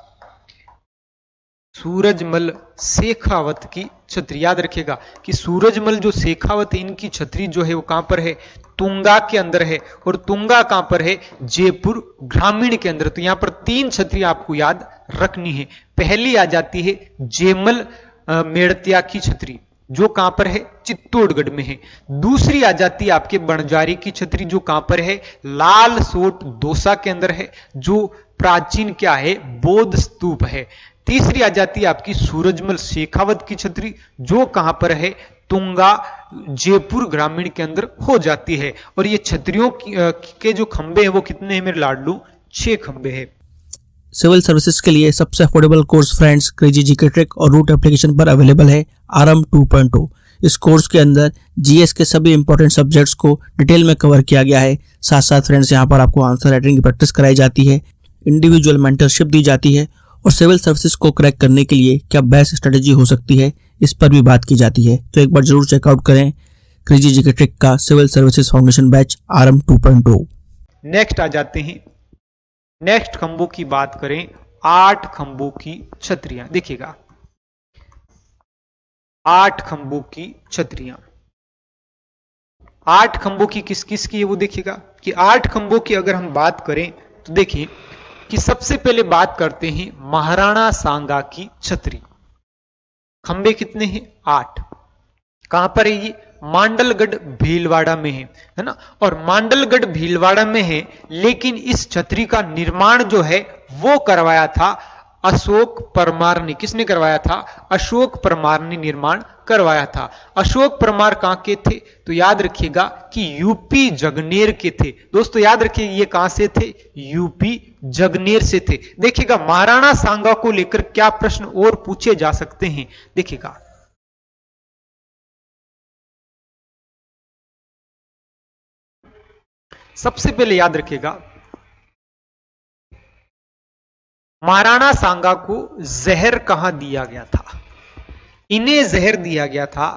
सूरजमल शेखावत की छतरी याद रखिएगा कि सूरजमल जो शेखावत है इनकी छतरी जो है वो कहां पर है? तुंगा के अंदर है। और तुंगा कहां पर है? जयपुर ग्रामीण के अंदर। तो यहां पर 3 छतरी आपको याद रखनी है। पहली आ जाती है जेमल मेड़तिया की छतरी जो कहां पर है? चित्तौड़गढ़ में है। दूसरी आ जाती है आपके बंजारे की छतरी जो कहां पर है? लाल सोट दोसा के अंदर है, जो प्राचीन क्या है? बौद्ध स्तूप है। तीसरी आ जाती है आपकी सूरजमल शेखावत की छतरी जो कहां पर है? तुंगा जयपुर ग्रामीण के अंदर हो जाती है। और ये छतरियों के जो खंबे हैं वो कितने हैं मेरे लाडलू? 6 खंबे हैं। सिविल सर्विसेज के लिए सबसे affordable course friends crazy GK trick और रूट एप्लीकेशन पर अवेलेबल है आरएम 2.0। इस कोर्स के अंदर जीएस के सभी इंपॉर्टेंट सब्जेक्ट्स को डिटेल में कवर किया गया है। साथ साथ फ्रेंड्स यहाँ पर आपको आंसर राइटिंग की प्रैक्टिस कराई जाती है, इंडिविजुअल मेंटरशिप दी जाती है और सिविल सर्विसेज को क्रैक करने के लिए क्या बेस्ट स्ट्रेटेजी हो सकती है इस पर भी बात की जाती है। तो एक बार जरूर चेकआउट करें क्रेजी जीके ट्रिक का civil services foundation batch RM 2.0। Next आ जाते हैं, नेक्स्ट खंभों की बात करें 8 खंभों की छतरियां। देखिएगा 8 खंभों की छतरियां। 8 खंभों की किस किस की है वो देखिएगा कि 8 खंभों की अगर हम बात करें तो देखिए कि सबसे पहले बात करते हैं महाराणा सांगा की छतरी। खंबे कितने हैं? 8। कहां पर है ये? मांडलगढ़ भीलवाड़ा में है ना। और मांडलगढ़ भीलवाड़ा में है, लेकिन इस छतरी का निर्माण जो है वो करवाया था अशोक परमार ने। किसने करवाया था? अशोक परमार ने निर्माण करवाया था। अशोक परमार कहां के थे? तो याद रखिएगा कि यूपी जगनेर के थे। दोस्तों याद रखिए ये कहां से थे? यूपी जगनेर से थे। देखिएगा महाराणा सांगा को लेकर क्या प्रश्न और पूछे जा सकते हैं। देखिएगा सबसे पहले याद रखिएगा महाराणा सांगा को जहर कहां दिया गया था? इन्हें जहर दिया गया था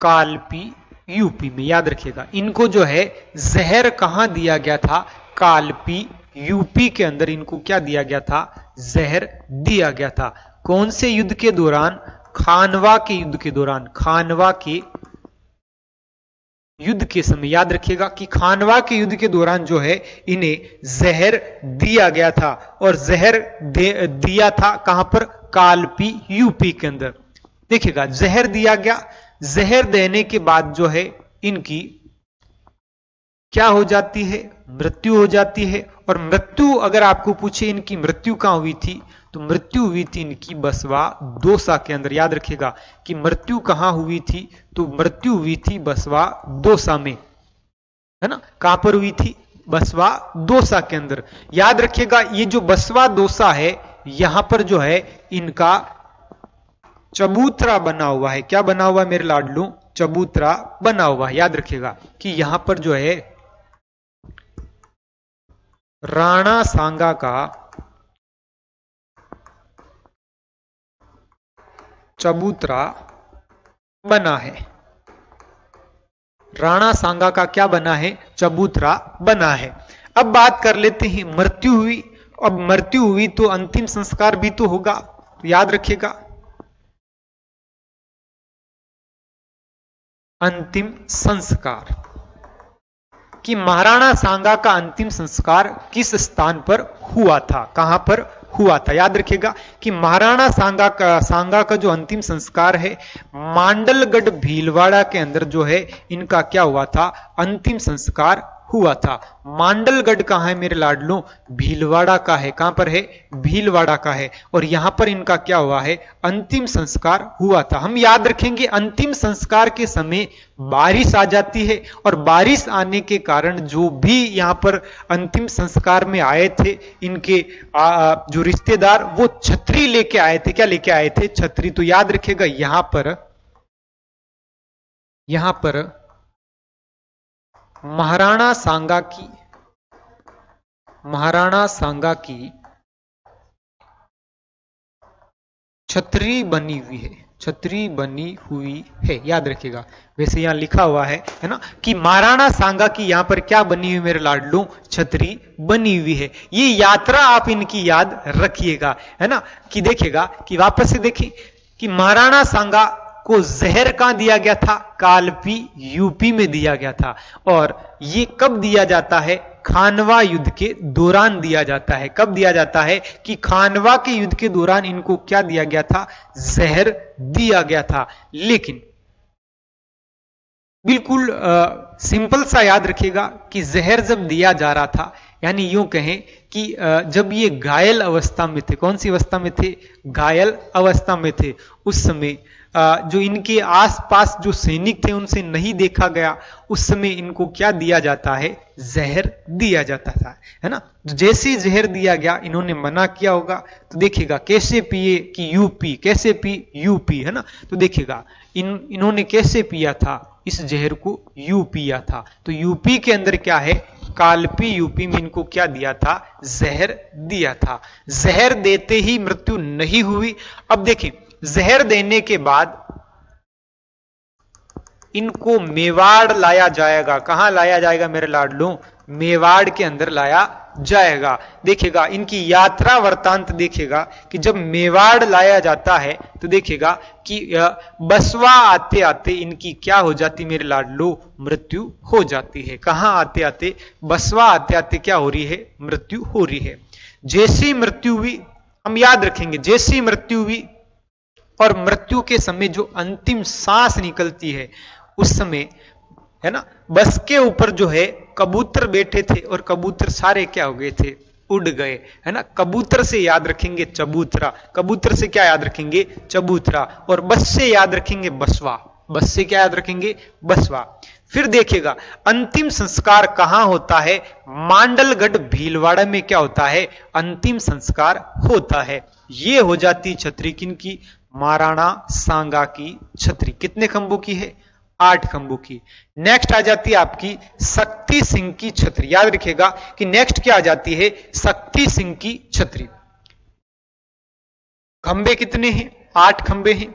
कालपी यूपी में। याद रखिएगा इनको जो है जहर कहां दिया गया था? कालपी यूपी के अंदर इनको क्या दिया गया था? जहर दिया गया था। कौन से युद्ध के दौरान? खानवा के युद्ध के दौरान। खानवा के युद्ध के समय याद रखिएगा कि खानवा के युद्ध के दौरान जो है इन्हें जहर दिया गया था। और जहर दिया था कहां पर? कालपी यूपी के अंदर। देखिएगा जहर दिया गया। जहर देने के बाद जो है इनकी क्या हो जाती है? मृत्यु हो जाती है। और मृत्यु अगर आपको पूछे इनकी मृत्यु कहां हुई थी तो मृत्यु हुई थी इनकी बसवा दौसा के अंदर। याद रखिएगा कि मृत्यु कहां हुई थी तो मृत्यु हुई थी बसवा दौसा में, है ना। कहां पर हुई थी? बसवा दौसा के अंदर। याद रखिएगा ये जो बसवा दौसा है यहां पर जो है इनका चबूतरा बना हुआ है। क्या बना हुआ है मेरे लाडलू? चबूतरा बना हुआ है। याद रखिएगा कि यहां पर जो है राणा सांगा का चबूतरा बना है। राणा सांगा का क्या बना है? चबूतरा बना है। अब बात कर लेते हैं मृत्यु हुई। अब मृत्यु हुई तो अंतिम संस्कार भी तो होगा। तो याद रखिएगा अंतिम संस्कार कि महाराणा सांगा का अंतिम संस्कार किस स्थान पर हुआ था? कहां पर हुआ था? याद रखिएगा कि महाराणा सांगा का जो अंतिम संस्कार है मांडलगढ़ भीलवाड़ा के अंदर जो है इनका क्या हुआ था? अंतिम संस्कार हुआ था। मांडलगढ़ कहाँ है मेरे लाडलों? भीलवाड़ा का है। कहां पर है? भीलवाड़ा का है। और यहां पर इनका क्या हुआ है? अंतिम संस्कार हुआ था। हम याद रखेंगे अंतिम संस्कार के समय बारिश आ जाती है और बारिश आने के कारण जो भी यहां पर अंतिम संस्कार में आए थे इनके जो रिश्तेदार, वो छतरी लेके आए थे। क्या लेके आए थे? छतरी। तो याद रखेगा यहां पर महाराणा सांगा की छतरी बनी हुई है। छतरी बनी हुई है, याद रखिएगा। वैसे यहां लिखा हुआ है ना, कि महाराणा सांगा की यहां पर क्या बनी हुई मेरे लाडलू? छतरी बनी हुई है। ये यात्रा आप इनकी याद रखिएगा, है ना। कि देखिएगा कि वापस से देखें कि महाराणा सांगा को जहर कहां दिया गया था? कालपी यूपी में दिया गया था। और ये कब दिया जाता है? खानवा युद्ध के दौरान दिया जाता है। कब दिया जाता है? कि खानवा के युद्ध के दौरान इनको क्या दिया गया था? जहर दिया गया था। लेकिन बिल्कुल सिंपल सा याद रखिएगा कि जहर जब दिया जा रहा था, यानी यूं कहें कि जब ये घायल अवस्था में थे। कौन सी अवस्था में थे? घायल अवस्था में थे। उस समय जो इनके आसपास जो सैनिक थे उनसे नहीं देखा गया, उस समय इनको क्या दिया जाता है? जहर दिया जाता था, है ना। जैसे जहर दिया गया इन्होंने मना किया होगा। तो देखिएगा कैसे पिए? कि यूपी। कैसे पी? यूपी, है ना। तो देखिएगा इन्होंने कैसे पिया था? इस जहर को यू पिया था। तो यूपी के अंदर क्या है? कालपी यूपी में इनको क्या दिया था? जहर दिया था। जहर देते ही मृत्यु नहीं हुई। अब देखिए, जहर देने के बाद इनको मेवाड़ लाया जाएगा। कहां लाया जाएगा मेरे लाडलों? मेवाड़ के अंदर लाया जाएगा। देखिएगा इनकी यात्रा वृतांत देखिएगा कि जब मेवाड़ लाया जाता है तो देखिएगा कि बसवा आते आते इनकी क्या हो जाती मेरे लाडलो? मृत्यु हो जाती है। कहां आते आते? बसवा आते आते क्या हो रही है? मृत्यु हो रही है। जैसी मृत्यु हुई, हम याद रखेंगे, जैसी मृत्यु हुई और मृत्यु के समय जो अंतिम सांस निकलती है उस समय, है ना, बस के ऊपर जो है कबूतर बैठे थे और कबूतर सारे क्या हो गए थे? उड़ गए, है ना। कबूतर से याद रखेंगे चबूतरा। कबूतर से क्या याद रखेंगे? चबूतरा। और बस से याद रखेंगे बसवा। बस से क्या याद रखेंगे? बसवा। फिर देखिएगा अंतिम संस्कार कहां होता है? मांडलगढ़ भीलवाड़ा में क्या होता है? अंतिम संस्कार होता है। ये हो जाती छतरी किनकी? महाराणा सांगा की छतरी। कितने खंभों की है? 8 खंभों की। नेक्स्ट आ जाती है आपकी शक्ति सिंह की छतरी। याद रखिएगा कि नेक्स्ट क्या आ जाती है? शक्ति सिंह की छतरी। खंभे कितने हैं? 8 खंभे हैं।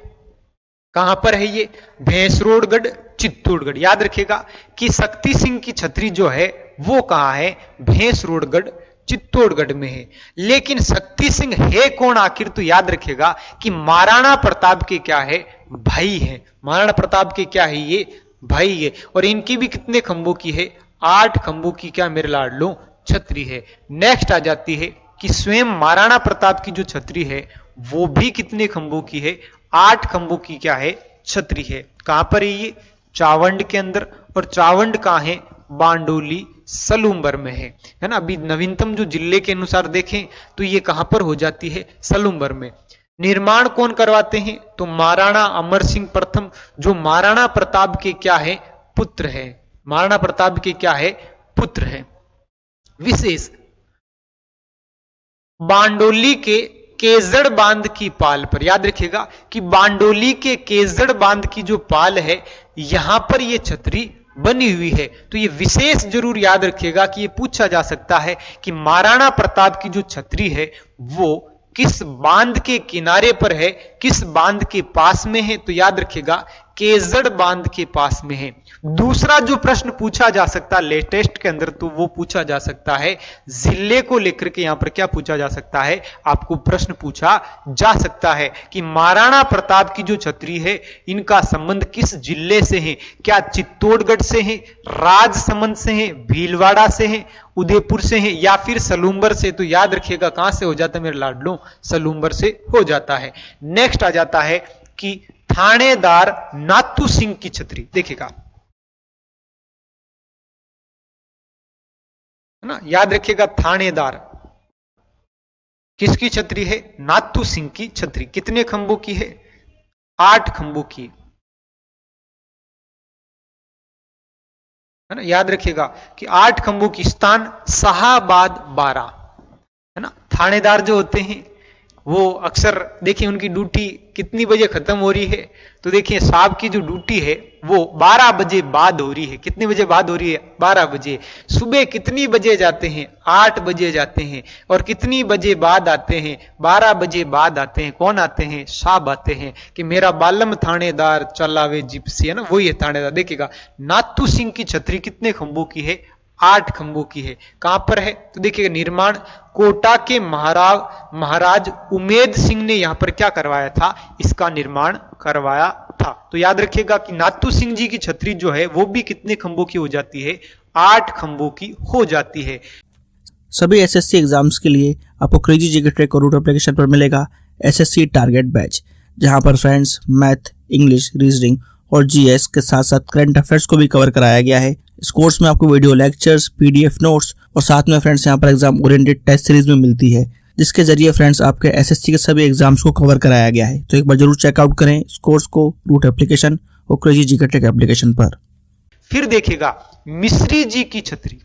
कहां पर है ये? भैंसरोडगढ़, चित्तौड़गढ़। याद रखिएगा कि शक्ति सिंह की छतरी जो है वो कहां है? भैंसरोडगढ़, चित्तौड़गढ़ में है। लेकिन शक्ति सिंह है कौन आखिर? तो याद रखिएगा कि महाराणा प्रताप के क्या है? भाई है। महाराणा प्रताप के क्या है? ये भाई है। और इनकी भी कितने खंभों की है? 8 खंभों की क्या मेरे लाडलो? छतरी है। नेक्स्ट आ जाती है कि स्वयं महाराणा प्रताप की जो छतरी है वो भी कितने खंभों की है? 8 खंभों की क्या है? छतरी है। कहां पर है ये? चावंड के अंदर। और चावंड कहां है? बांडोली सलूम्बर में है ना। अभी नवीनतम जो जिले के अनुसार देखें तो ये कहां पर हो जाती है? सलूम्बर में। निर्माण कौन करवाते हैं? तो महाराणा अमर सिंह प्रथम, जो महाराणा प्रताप के क्या है? पुत्र है। महाराणा प्रताप के क्या है? पुत्र है। विशेष बांडोली के केजड़ बांध की पाल पर, याद रखिएगा कि बांडोली के केजड़ बांध की जो पाल है यहां पर ये छतरी बनी हुई है। तो ये विशेष जरूर याद रखिएगा कि ये पूछा जा सकता है कि महाराणा प्रताप की जो छतरी है वो किस बांध के किनारे पर है, किस बांध के पास में है? तो याद रखिएगा केजड़ बांध के पास में है। दूसरा जो प्रश्न पूछा जा सकता है लेटेस्ट के अंदर, तो वो पूछा जा सकता है जिले को लेकर के। यहां पर क्या पूछा जा सकता है? आपको प्रश्न पूछा जा सकता है कि महाराणा प्रताप की जो छतरी है इनका संबंध किस जिले से है? क्या चित्तौड़गढ़ से है, राजसमंद से है, भीलवाड़ा से है, उदयपुर से है, या फिर सलूम्बर से? तो याद रखिएगा कहां से हो जाता है मेरे लाडलो? सलूम्बर से हो जाता है। नेक्स्ट आ जाता है कि थानेदार नाथू सिंह की छतरी। देखिएगा है ना। याद रखिएगा थानेदार किसकी छतरी है? नाथू सिंह की छतरी। कितने खंभों की है? 8 खंभों की, है ना। याद रखिएगा कि 8 खंभों की। स्थान शाहाबाद 12, है ना। थानेदार जो होते हैं वो अक्सर देखिए उनकी ड्यूटी कितनी बजे खत्म हो रही है, तो देखिए साहब की जो ड्यूटी है वो 12 बजे बाद हो रही है। कितने बजे बाद हो रही है? 12 बजे। सुबह कितनी बजे जाते हैं? 8 बजे जाते हैं। और कितनी बजे बाद आते हैं? 12 बजे बाद आते हैं। कौन आते हैं? साहब आते हैं कि मेरा बालम थानेदार चलावे जिप्सी, है ना, वही है थानेदार। देखिएगा नाथू सिंह की छतरी कितने खंभों की है? 8 खंभों की है। कहां पर है? तो देखिएगा निर्माण कोटा के महाराज उमेद सिंह ने यहां पर क्या करवाया था? इसका निर्माण करवाया था। तो याद रखिएगा कि नाथू सिंह जी की छतरी जो है वो भी कितने खंभों की हो जाती है? 8 खंभों की हो जाती है। सभी एसएससी एग्जाम्स के लिए आपको क्रेजी जीके ट्रैक और रूट एप्लीकेशन पर मिलेगा एसएससी टारगेट बैच, जहां पर फ्रेंड्स मैथ, इंग्लिश, रीजनिंग और जीएस के साथ साथ करंट अफेयर्स को भी कवर कराया गया है। इस कोर्स में आपको वीडियो लेक्चर्स, पीडीएफ नोट्स और साथ में फ्रेंड्स यहाँ पर एग्जाम ओरिएंटेड टेस्ट सीरीज में मिलती है, जिसके जरिए फ्रेंड्स आपके एसएससी के सभी एग्जाम्स को कवर कराया गया है। तो एक बार जरूर चेकआउट करें इस कोर्स को रूट एप्लीकेशन और क्रेजी जीके ट्रैक एप्लीकेशन पर। फिर देखिएगा मिश्री जी की छतरी,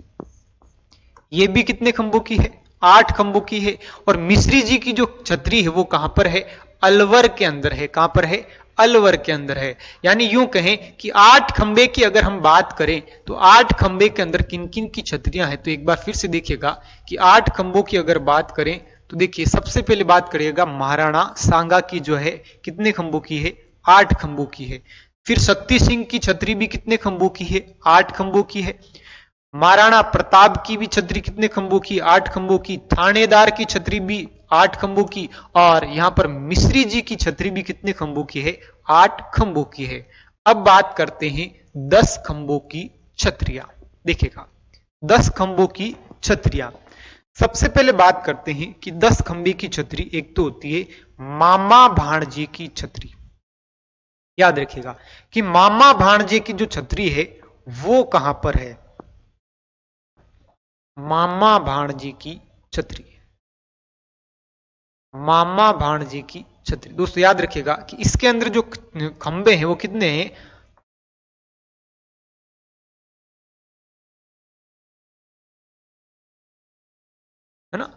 ये भी कितने खंभों की है? 8 खंभों की है। और मिश्री जी की जो छतरी है वो कहां पर है? अलवर के अंदर है। कहां पर है? अलवर के अंदर है। यानी यूं कहें कि 8 खंबे की अगर हम बात करें तो 8 खंबे के अंदर किन किन की छतरियां हैं, तो एक बार फिर से देखिएगा कि 8 खंबों की अगर बात करें तो देखिए सबसे पहले बात करिएगा महाराणा सांगा की जो है कितने खंबों की है? 8 खंबों की है। फिर शक्ति सिंह की छतरी भी कितने खंबों की है? 8 खंबों की है। महाराणा प्रताप की भी छतरी कितने खंभों की? 8 खंभों की। थानेदार की छतरी भी 8 खंभों की। और यहां पर मिश्री जी की छतरी भी कितने खंभों की है? 8 खंभों की है। अब बात करते हैं 10 खंभों की छतरियां। देखिएगा 10 खंभों की छतरियां। सबसे पहले बात करते हैं कि 10 खंभे की छतरी एक तो होती है मामा भाणजे की छतरी। याद रखिएगा कि मामा भाणजे की जो छतरी है वो कहां पर है? मामा भाणजे की छतरी, मामा भाणजे की छतरी। दोस्तों याद रखिएगा कि इसके अंदर जो खंबे हैं वो कितने हैं? है ना,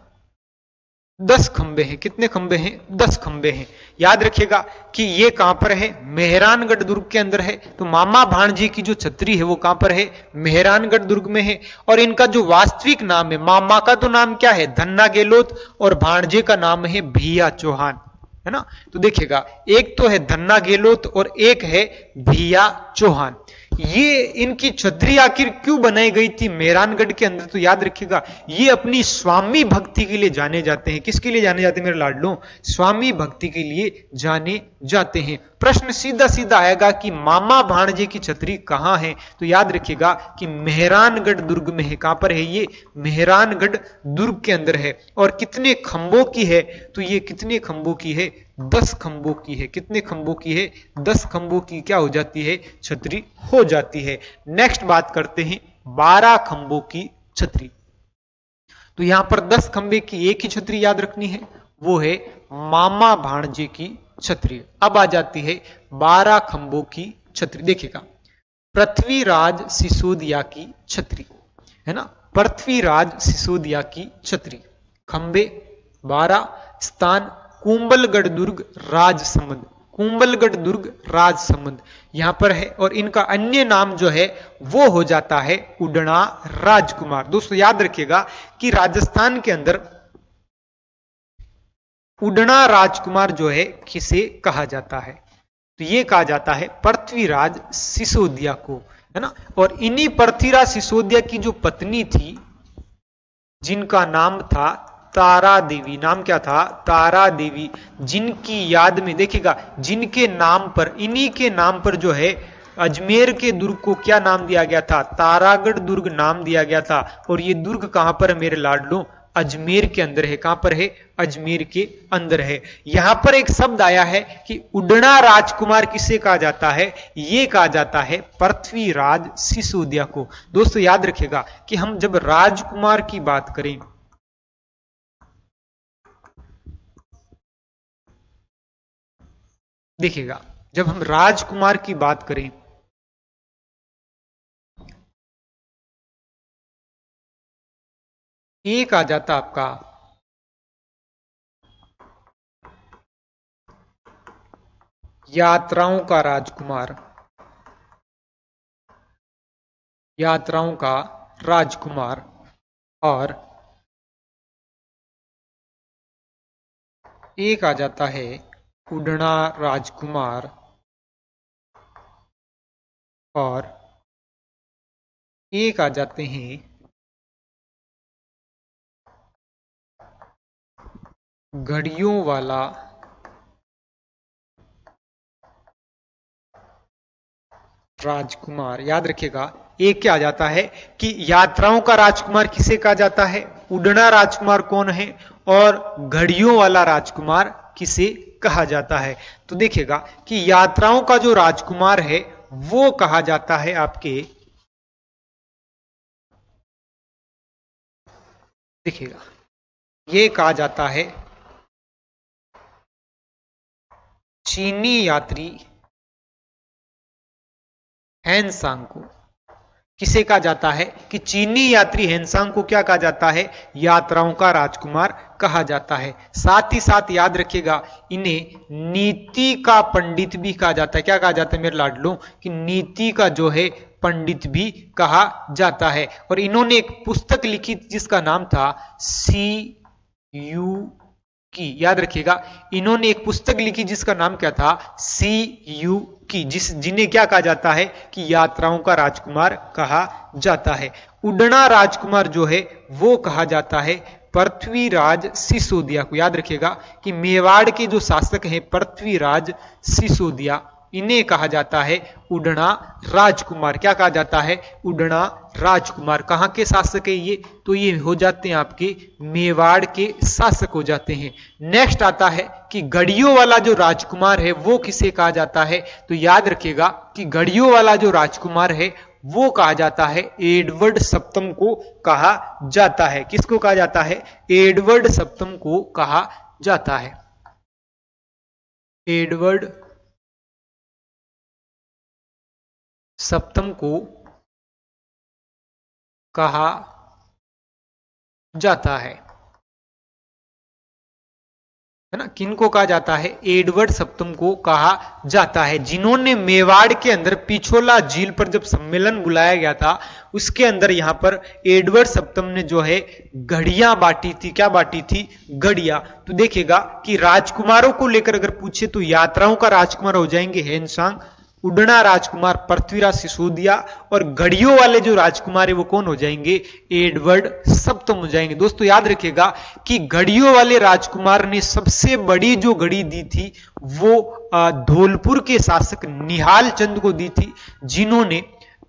10 खंबे हैं। कितने खंबे हैं? 10 खंबे हैं। याद रखिएगा कि ये कहां पर है? मेहरानगढ़ दुर्ग के अंदर है। तो मामा भाणजी की जो छतरी है वो कहां पर है? मेहरानगढ़ दुर्ग में है। और इनका जो वास्तविक नाम है, मामा का तो नाम क्या है? धन्ना गेहलोत, और भाणजे का नाम है भैया चौहान, है ना। तो देखिएगा एक तो है धन्ना गेहलोत और एक है भैया चौहान। ये इनकी छतरी आखिर क्यों बनाई गई थी मेहरानगढ़ के अंदर? तो याद रखिएगा ये अपनी स्वामी भक्ति के लिए जाने जाते हैं। किसके लिए जाने जाते हैं मेरे लाडलों? स्वामी भक्ति के लिए जाने जाते हैं। प्रश्न सीधा सीधा आएगा कि मामा भाणजे की छतरी कहां है? तो याद रखिएगा कि मेहरानगढ़ दुर्ग में है। कहां पर है ये? मेहरानगढ़ दुर्ग के अंदर है। और कितने खंभों की है? तो ये कितने खंभों की है? 10 खंभों की है। कितने खंभों की है? 10 खंभों की क्या हो जाती है? छतरी हो जाती है। नेक्स्ट बात करते हैं 12 खंभों की छतरी। तो यहां पर 10 खंभे की एक ही छतरी याद रखनी है, वो है मामा भाणजे की छतरी। अब आ जाती है 12 खंभों की छतरी। देखिएगा पृथ्वीराज सिसोदिया की छतरी, है ना, पृथ्वीराज सिसोदिया की छतरी। खंभे 12, स्थान कुंभलगढ़ दुर्ग राजसमंद, कुंभलगढ़ दुर्ग राजसमंद यहां पर है। और इनका अन्य नाम जो है वो हो जाता है उडना राजकुमार। दोस्तों याद रखिएगा कि राजस्थान के अंदर उडना राजकुमार जो है किसे कहा जाता है? तो ये कहा जाता है पृथ्वीराज सिसोदिया को, है ना। और इन्हीं पृथ्वीराज सिसोदिया की जो पत्नी थी जिनका नाम था तारा देवी, नाम क्या था? तारा देवी, जिनकी याद में देखिएगा जिनके नाम पर, इन्हीं के नाम पर जो है अजमेर के दुर्ग को क्या नाम दिया गया था? तारागढ़ दुर्ग नाम दिया गया था। और ये दुर्ग कहां पर है मेरे लाडलों? अजमेर के अंदर है। कहां पर है? अजमेर के अंदर है। यहां पर एक शब्द आया है कि उडना राजकुमार किसे कहा जाता है? यह कहा जाता है पृथ्वीराज सिसोदिया को। दोस्तों याद रखिएगा कि हम जब राजकुमार की बात करें, देखिएगा जब हम राजकुमार की बात करें, एक आ जाता आपका यात्राओं का राजकुमार, यात्राओं का राजकुमार, और एक आ जाता है उडना राजकुमार, और एक आ जाते हैं घड़ियों वाला राजकुमार। याद रखिएगा एक क्या आ जाता है कि यात्राओं का राजकुमार किसे कहा जाता है? उडना राजकुमार कौन है? और घड़ियों वाला राजकुमार किसे कहा जाता है? तो देखिएगा कि यात्राओं का जो राजकुमार है वो कहा जाता है आपके, देखिएगा ये कहा जाता है चीनी यात्री हैंसांग को। किसे कहा जाता है? कि चीनी यात्री हैंसांग को क्या कहा जाता है? यात्राओं का राजकुमार कहा जाता है। साथ ही साथ याद रखिएगा इन्हें नीति का पंडित भी कहा जाता है। क्या कहा जाता है मेरे लाडलों? कि नीति का जो है पंडित भी कहा जाता है। और इन्होंने एक पुस्तक लिखी जिसका नाम था CU की। याद रखिएगा इन्होंने एक पुस्तक लिखी जिसका नाम क्या था? CU की, जिन्हें क्या कहा जाता है? कि यात्राओं का राजकुमार कहा जाता है। उडना राजकुमार जो है वो कहा जाता है पृथ्वीराज सिसोदिया को। याद रखिएगा कि मेवाड़ के जो शासक हैं पृथ्वीराज सिसोदिया, इन्हें कहा जाता है उडना राजकुमार। क्या कहा जाता है? उडना राजकुमार। कहां के शासक है ये? तो ये हो जाते हैं आपके मेवाड़ के शासक हो जाते हैं। नेक्स्ट आता है कि घड़ियों वाला जो राजकुमार है वो किसे कहा जाता है? तो याद रखिएगा कि घड़ियों वाला जो राजकुमार है वो कहा जाता है एडवर्ड सप्तम को कहा जाता है। किसको कहा जाता है? एडवर्ड सप्तम को कहा जाता है। एडवर्ड सप्तम को कहा जाता है ना? किनको कहा जाता है? एडवर्ड सप्तम को कहा जाता है, जिन्होंने मेवाड़ के अंदर पिछोला झील पर जब सम्मेलन बुलाया गया था उसके अंदर यहां पर एडवर्ड सप्तम ने जो है घड़ियां बांटी थी। क्या बांटी थी? घड़ियां। तो देखिएगा कि राजकुमारों को लेकर अगर पूछे तो यात्राओं का राजकुमार हो जाएंगे हैंसांग, उडना राजकुमार पृथ्वीराज सिसोदिया, और घड़ियों वाले जो राजकुमार है वो कौन हो जाएंगे? एडवर्ड सप्तम हो जाएंगे। दोस्तों याद रखिएगा कि घड़ियों वाले राजकुमार ने सबसे बड़ी जो घड़ी दी थी वो धौलपुर के शासक निहाल चंद को दी थी, जिन्होंने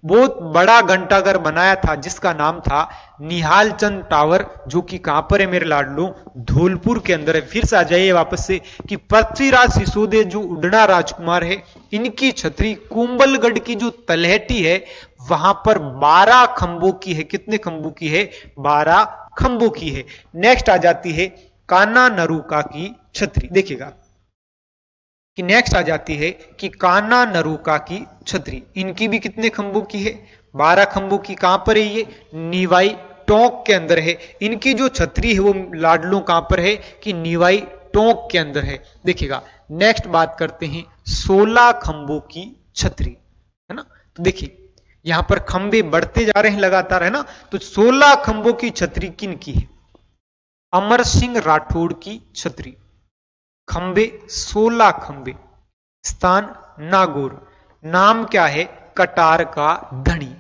बहुत बड़ा घंटाघर बनाया था जिसका नाम था निहाल चंद टावर, जो कि कहां पर है मेरे लाडलों? धौलपुर के अंदर है। फिर से आ जाइए वापस से कि पृथ्वीराज सिसोदिया जो उडना राजकुमार है, इनकी छतरी कुंभलगढ़ की जो तलहटी है वहां पर 12 खंभों की है। कितने खंभों की है? 12 खंभों की है। नेक्स्ट आ जाती है कान्हा नरूका की छतरी। देखिएगा कि नेक्स्ट आ जाती है कि कान्हा नरूका की छतरी, इनकी भी कितने खंभों की है? 12 खंभों की। कहां पर है ये? निवाई टोंक के अंदर है। इनकी जो छतरी है वो लाडलों कहां पर है? कि निवाई टोंक के अंदर है। देखिएगा नेक्स्ट बात करते हैं 16 खंभों की छतरी, है ना? तो देखिए यहां पर खंभे बढ़ते जा रहे हैं लगातार, है ना? तो 16 खंभों की छतरी किन की है? अमर सिंह राठौड़ की छतरी। खंबे 16 खंबे। स्थान नागौर। नाम क्या है? कटार का धनी।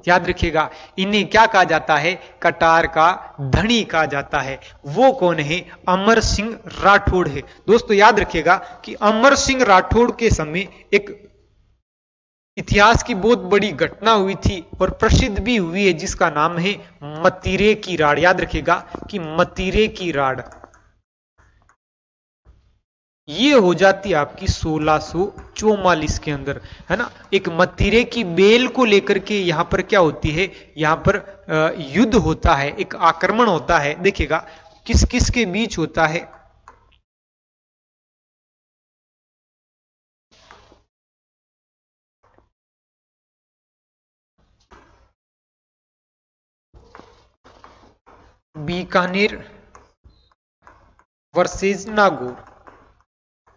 याद रखिएगा इन्हें क्या कहा जाता है? कटार का धनी कहा जाता है। वो कौन है? अमर सिंह राठौड़ है। दोस्तों याद रखिएगा कि अमर सिंह राठौड़ के समय एक इतिहास की बहुत बड़ी घटना हुई थी और प्रसिद्ध भी हुई है, जिसका नाम है मतीरे की राड़। याद रखिएगा कि मतीरे की राड़ ये हो जाती है आपकी 1644 के अंदर, है ना। एक मतीरे की बेल को लेकर के यहां पर क्या होती है, यहां पर युद्ध होता है, एक आक्रमण होता है। देखिएगा किस किस के बीच होता है। बीकानेर वर्सेस नागौर।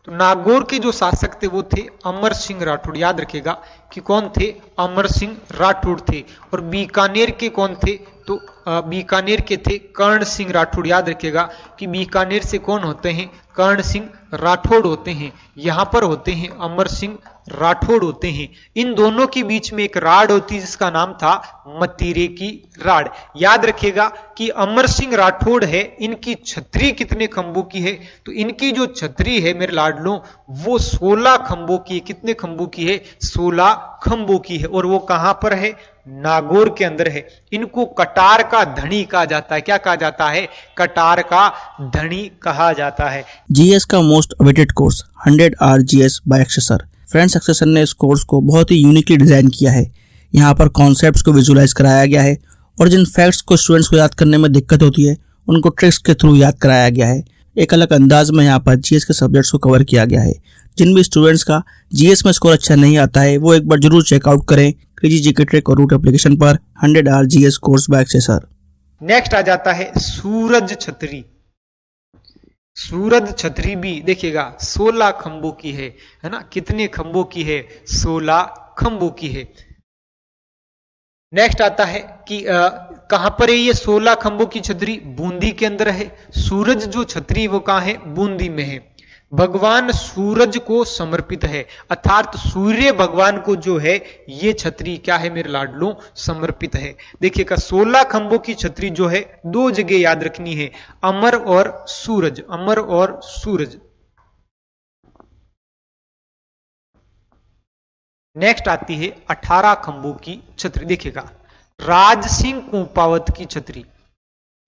तो नागौर के जो शासक थे वो थे अमर सिंह राठौड़। याद रखिएगा कि कौन थे, अमर सिंह राठौड़ थे। और बीकानेर के कौन थे, तो बीकानेर के थे कर्ण सिंह राठौड़। याद रखिएगा कि बीकानेर से कौन होते हैं, कर्ण सिंह राठौड़ होते हैं। यहां पर होते हैं अमर सिंह राठौड़ होते हैं। इन दोनों के बीच में एक राड़ होती है जिसका नाम था मतीरे की राड़। याद रखिएगा कि अमर सिंह राठौड़ है, इनकी छतरी कितने खंभों की है, तो इनकी जो छतरी है मेरे लाडलों वो 16 खंभों की है। कितने खंभों की है, 16 खंभों की है। और वो कहां पर है, नागौर के अंदर है। इनको कटार का धनी कहा जाता है। क्या कहा जाता है, कटार का धनी कहा जाता है। जीएस का most awaited course 100 hour GS by एक्सेसर। फ्रेंड्स, एक्सेसर ने इस कोर्स को बहुत ही यूनिकली डिजाइन किया है। यहाँ पर कॉन्सेप्ट्स को विजुलाइज कराया गया है और जिन फैक्ट्स को स्टूडेंट्स को याद करने में दिक्कत होती है उनको ट्रिक्स के थ्रू याद कराया गया है। एक अलग अंदाज में यहाँ पर जीएस के सब्जेक्ट्स को कवर किया गया है। जिन भी स्टूडेंट्स का जीएस में स्कोर अच्छा नहीं आता है वो एक बार जरूर चेकआउट करें क्रेजी जीके ट्रिक और रूट एप्लीकेशन पर 100 आवर जीएस कोर्स बाय एक्सेसर। नेक्स्ट आ जाता है सूरज छतरी। सूरज छतरी भी देखिएगा 16 खंभों की है ना। कितने खंभों की है, 16 खंभों की है। नेक्स्ट आता है कि कहां पर है ये 16 खंभों की छतरी, बूंदी के अंदर है। सूरज जो छतरी वो कहां है, बूंदी में है। भगवान सूरज को समर्पित है, अर्थात सूर्य भगवान को जो है ये छतरी क्या है मेरे लाडलों, समर्पित है। देखिएगा 16 खंभों की छतरी जो है दो जगह याद रखनी है, अमर और सूरज, अमर और सूरज। नेक्स्ट आती है 18 खंभों की छतरी। देखिएगा राज सिंह कुपावत की छतरी।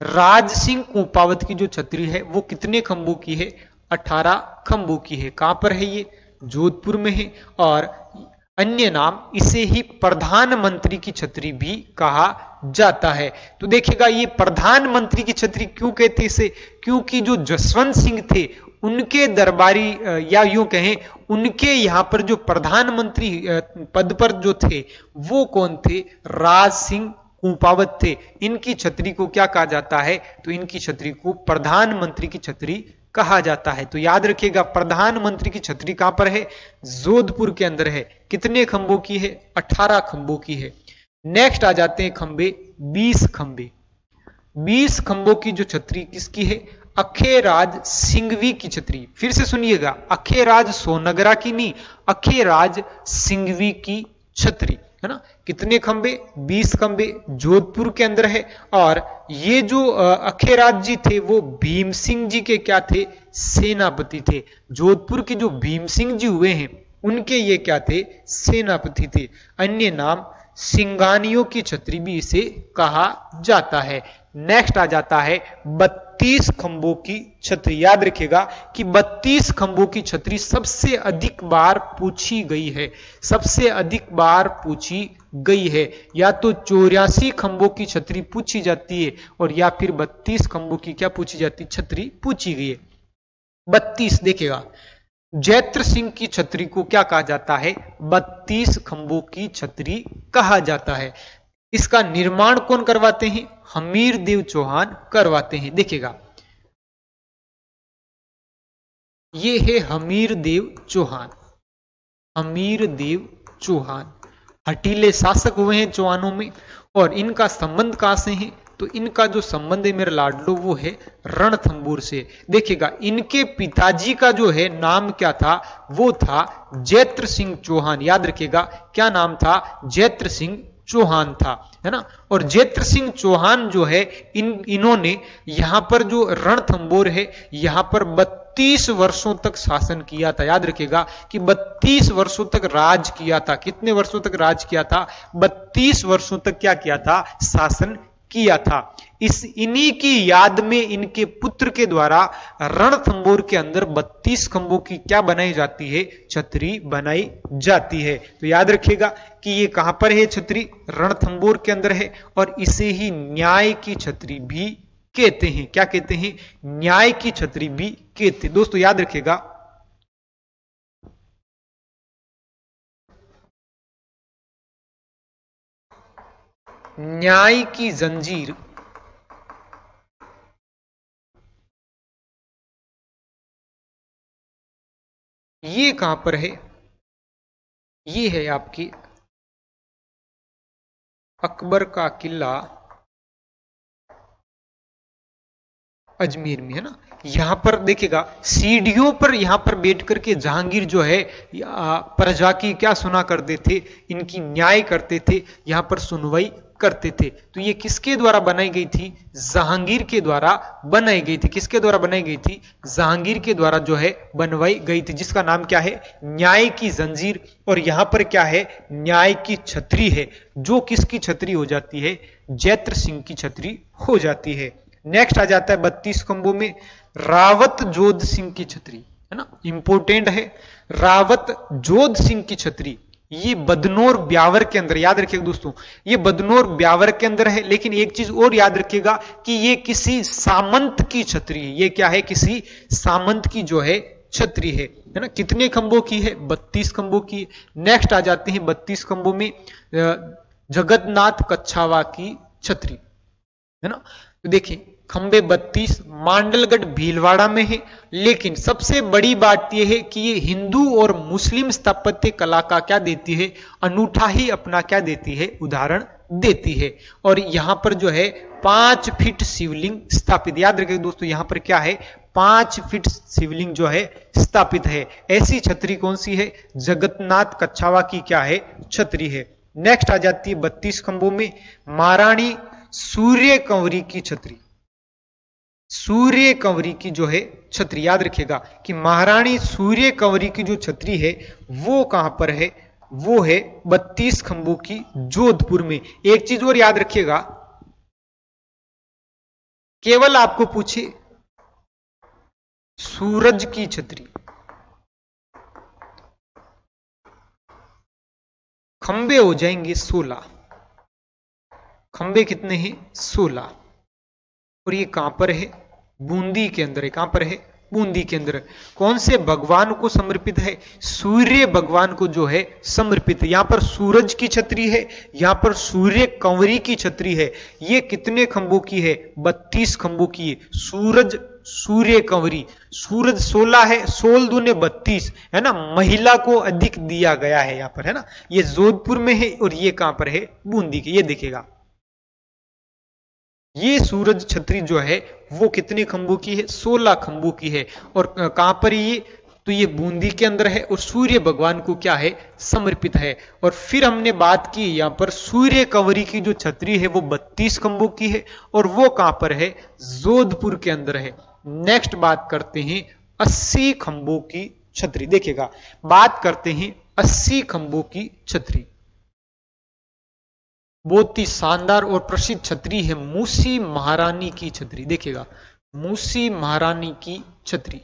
राज सिंह कुपावत की जो छतरी है वो कितने खंभों की है, 18 खंभों की है। कहां पर है ये, जोधपुर में है। और अन्य नाम इसे ही प्रधानमंत्री की छतरी भी कहा जाता है। तो देखिएगा ये प्रधानमंत्री की छतरी क्यों कहते इसे, क्योंकि जो जसवंत सिंह थे उनके दरबारी या यूं कहें उनके यहां पर जो प्रधानमंत्री पद पर जो थे वो कौन थे, राज सिंह कुपावत थे। इनकी छतरी को क्या कहा जाता है, तो इनकी छतरी को प्रधानमंत्री की छतरी कहा जाता है। तो याद रखिएगा प्रधानमंत्री की छतरी कहां पर है, जोधपुर के अंदर है। कितने खंभों की है, 18 खंभों की है। नेक्स्ट आ जाते हैं खंभे, 20 खंभे। 20 खंभों की जो छतरी किसकी है, अखेराज सिंघवी की छतरी। फिर से सुनिएगा, अखेराज सोनगरा की नहीं, अखेराज सिंघवी की छतरी, है ना। कितने खंबे, 20 खंबे, जोधपुर के अंदर है। और ये जो अखेराज जी थे वो भीम सिंह जी के क्या थे, सेनापति थे। जोधपुर के जो भीम सिंह जी हुए हैं उनके ये क्या थे, सेनापति थे। अन्य नाम सिंगानियों की छतरी भी इसे कहा जाता है। नेक्स्ट आ जाता है 32 खंभों की छतरी। याद रखिएगा कि 32 खंभों की छतरी सबसे अधिक बार पूछी गई है, सबसे अधिक बार पूछी गई है। या तो 84 खंभों की छतरी पूछी जाती है और या फिर 32 खंभों की क्या पूछी जाती, छतरी पूछी गई है। 32 देखिएगा जैत्र सिंह की छतरी को क्या कहा जाता है, 32 खंभों की छतरी कहा जाता है। इसका निर्माण कौन करवाते हैं, हमीर देव चौहान करवाते हैं। देखिएगा ये है हमीर देव चौहान। हमीर देव चौहान हटीले शासक हुए हैं चौहानों में। और इनका संबंध कहां से है, तो इनका जो संबंध है मेरे लाडलो वो है रणथंबोर से। देखिएगा इनके पिताजी का जो है नाम क्या था, वो था जैत्र सिंह चौहान। याद रखिएगा क्या नाम था, जैत्र सिंह चौहान था, है ना। और जेत्र सिंह चौहान जो है इन्होंने यहां पर जो रणथंभौर है यहां पर 32 वर्षों तक शासन किया था। याद रखिएगा कि 32 वर्षों तक राज किया था। कितने वर्षों तक राज किया था? 32 वर्षों तक क्या किया था? शासन किया था। इन्हीं की याद में इनके पुत्र के द्वारा रणथंभौर के अंदर 32 खंभों की क्या बनाई जाती है? छतरी बनाई जाती है। तो याद रखिएगा कि ये कहां पर है? छतरी रणथंभौर के अंदर है। और इसे ही न्याय की छतरी भी कहते हैं। क्या कहते हैं? न्याय की छतरी भी कहते हैं। दोस्तों याद रखिएगा न्याय की जंजीर ये कहां पर है? ये है आपकी अकबर का किला अजमेर में, है ना। यहां पर देखिएगा सीढ़ियों पर यहां पर बैठ करके जहांगीर जो है प्रजा की क्या सुना करते थे? इनकी न्याय करते थे, यहां पर सुनवाई करते थे। तो ये किसके द्वारा बनाई गई थी? जहांगीर के द्वारा बनाई गई थी। किसके द्वारा बनाई गई थी? जहांगीर के द्वारा जो है बनवाई गई थी, जिसका नाम क्या है? न्याय की जंजीर। और यहां पर क्या है? न्याय की छतरी है, जो किसकी छतरी हो जाती है? जैत्र सिंह की छतरी हो जाती है। नेक्स्ट आ जाता है 32 खंभों में रावत जोध सिंह की छतरी, है ना। इंपोर्टेंट है रावत जोध सिंह की छतरी। ये बदनौर ब्यावर के अंदर, याद रखिएगा दोस्तों, ये बदनौर ब्यावर के अंदर है। लेकिन एक चीज और याद रखिएगा कि ये किसी सामंत की छतरी है। ये क्या है? किसी सामंत की जो है छतरी है ना। कितने खंभों की है? 32 खंभों की। नेक्स्ट आ जाते हैं 32 खंभों में जगन्नाथ कच्छावा की छतरी, है ना। तो देखिए खंबे 32 मांडलगढ़ भीलवाड़ा में है। लेकिन सबसे बड़ी बात यह है कि ये हिंदू और मुस्लिम स्थापत्य कला का क्या देती है? अनूठा ही अपना क्या देती है? उदाहरण देती है। और यहां पर जो है 5 फीट शिवलिंग स्थापित। याद रखिए दोस्तों यहां पर क्या है? 5 फीट शिवलिंग जो है स्थापित है। ऐसी छतरी कौन सी है? जगन्नाथ कच्छावा की क्या है? छतरी है। नेक्स्ट आ जाती है 32 खंभों में महारानी सूर्य कंवरी की छतरी। सूर्य कंवरी की जो है छतरी, याद रखिएगा कि महारानी सूर्य कंवरी की जो छतरी है वो कहां पर है? वो है 32 खंभों की जोधपुर में। एक चीज और याद रखिएगा, केवल आपको पूछे सूरज की छतरी, खंबे हो जाएंगे 16। खंबे कितने हैं? 16। और ये कहां पर है? बूंदी के अंदर है। कहां पर है? बूंदी के अंदर। कौन से भगवान को समर्पित है? सूर्य भगवान को जो है समर्पित है। यहां पर सूरज की छतरी है, यहां पर सूर्य कंवरी की छतरी है। ये कितने खंभों की है? 32 खंभों की है। सूरज सूर्य कंवरी, सूरज 16 है, 16 दूने 32, है ना। महिला को अधिक दिया गया है यहां पर, है ना। ये जोधपुर में है और ये कहां पर है? बूंदी के। ये देखिएगा ये सूरज छतरी जो है वो कितने खंभों की है? 16 खंभों की है। और कहां पर ये? तो ये बूंदी के अंदर है और सूर्य भगवान को क्या है? समर्पित है। और फिर हमने बात की यहां पर सूर्य कंवरी की जो छतरी है वो 32 खंभों की है और वो कहां पर है? जोधपुर के अंदर है। नेक्स्ट बात करते हैं 80 खंभों की छतरी। देखिएगा बात करते हैं 80 खंभों की छतरी। बहुत ही शानदार और प्रसिद्ध छतरी है मूसी महारानी की छतरी। देखिएगा मूसी महारानी की छतरी।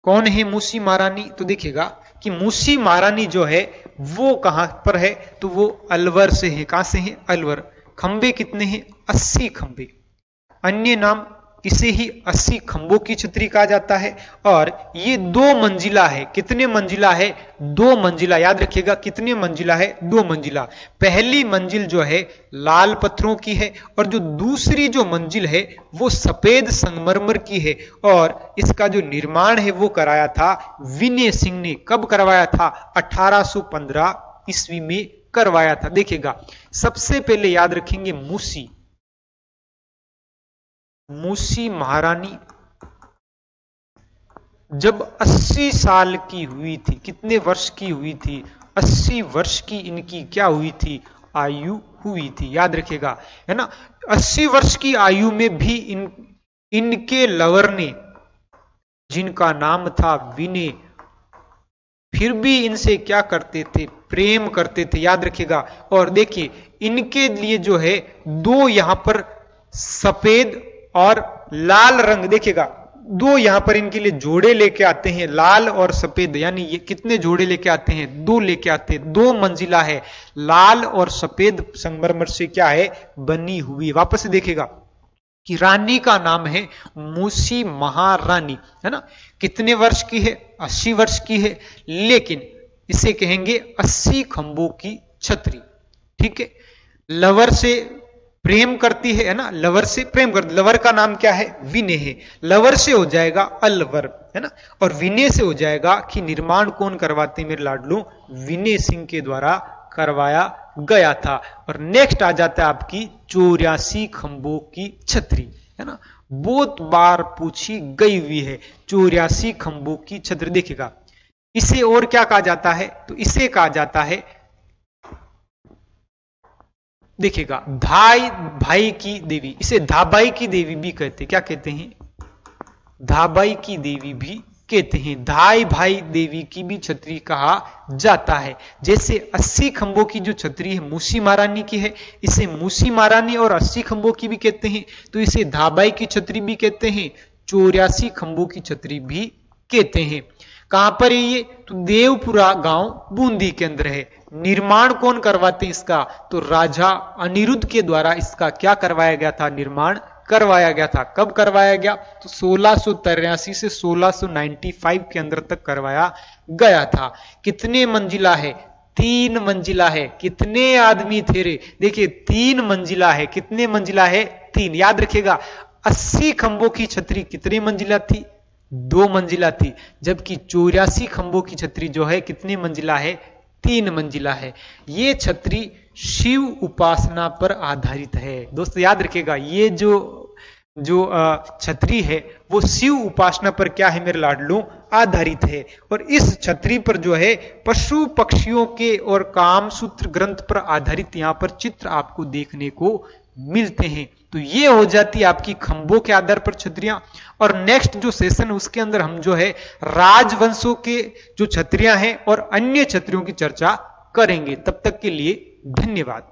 कौन है मूसी महारानी? तो देखिएगा कि मूसी महारानी जो है वो कहां पर है? तो वो अलवर से है। कहां से है? अलवर। खंबे कितने हैं? 80 खंबे। अन्य नाम इसे ही 80 खंभों की छतरी कहा जाता है। और ये 2 मंजिला है। कितने मंजिला है? 2 मंजिला। याद रखिएगा कितने मंजिला है? 2 मंजिला। पहली मंजिल जो है लाल पत्थरों की है और जो दूसरी जो मंजिल है वो सफेद संगमरमर की है। और इसका जो निर्माण है वो कराया था विनय सिंह ने। कब करवाया था? 1815 ईस्वी में करवाया था। देखिएगा सबसे पहले याद रखेंगे मूसी महारानी जब 80 साल की हुई थी। कितने वर्ष की हुई थी? 80 वर्ष की इनकी क्या हुई थी, आयु हुई थी। याद रखिएगा, है ना। 80 वर्ष की आयु में भी इनके लवर ने, जिनका नाम था विनय, फिर भी इनसे क्या करते थे, प्रेम करते थे। याद रखिएगा। और देखिए इनके लिए जो है दो यहां पर सफेद और लाल रंग, देखिएगा दो यहां पर इनके लिए जोड़े लेके आते हैं, लाल और सफेद। यानी ये कितने जोड़े लेके आते हैं, दो लेके आते हैं। 2 मंजिला है, लाल और सफेद संगमरमर से क्या है, बनी हुई। वापस से देखिएगा कि रानी का नाम है मूसी महारानी, है ना। कितने वर्ष की है, 80 वर्ष की है, लेकिन इसे कहेंगे 80 खंभों की छतरी। ठीक है। लवर से प्रेम करती है ना, लवर से प्रेम करती। लवर का नाम क्या है, विनय है। लवर से हो जाएगा अलवर, है ना। और विनय से हो जाएगा कि निर्माण कौन करवाते मेरे लाडलू, विनय सिंह के द्वारा करवाया गया था। और नेक्स्ट आ जाता है आपकी 84 खंभों की छतरी, है ना। बहुत बार पूछी गई हुई है 84 खंभों की छतरी। देखिएगा इसे और क्या कहा जाता है, तो इसे कहा जाता है, देखिएगा धाई भाई की देवी, इसे धाबाई की देवी भी कहते। क्या कहते हैं, धाबाई की देवी भी कहते हैं। धाई भाई देवी की भी छतरी कहा जाता है। जैसे 80 खंभों की जो छतरी है मूसी महारानी की है, इसे मूसी महारानी और 80 खंभों की भी कहते हैं, तो इसे धाबाई की छतरी भी कहते हैं, 84 खंभों की छतरी भी कहते हैं। कहां पर है ये, तो देवपुरा गांव बूंदी के अंदर है। निर्माण कौन करवाते हैं इसका, तो राजा अनिरुद्ध के द्वारा इसका क्या करवाया गया था, निर्माण करवाया गया था। कब करवाया गया, तो 1683 से 1695 के अंदर तक करवाया गया था। कितने मंजिला है, 3 मंजिला है। कितने आदमी थे रे, देखिए 3 मंजिला है। कितने मंजिला है, 3। याद रखिएगा 80 खंभों की छतरी कितनी मंजिला थी, 2 मंजिला थी। जबकि 84 खंभों की छतरी जो है कितनी मंजिला है, 3 मंजिला है। ये छतरी शिव उपासना पर आधारित है। दोस्तों याद रखिएगा ये जो छतरी है वो शिव उपासना पर क्या है मेरे लाडलू, आधारित है। और इस छतरी पर जो है पशु पक्षियों के और कामसूत्र ग्रंथ पर आधारित यहां पर चित्र आपको देखने को मिलते हैं। तो ये हो जाती है आपकी खंभों के आधार पर छतरियां। और नेक्स्ट जो सेशन उसके अंदर हम जो है राजवंशों के जो छतरियां हैं और अन्य छतरियों की चर्चा करेंगे। तब तक के लिए धन्यवाद।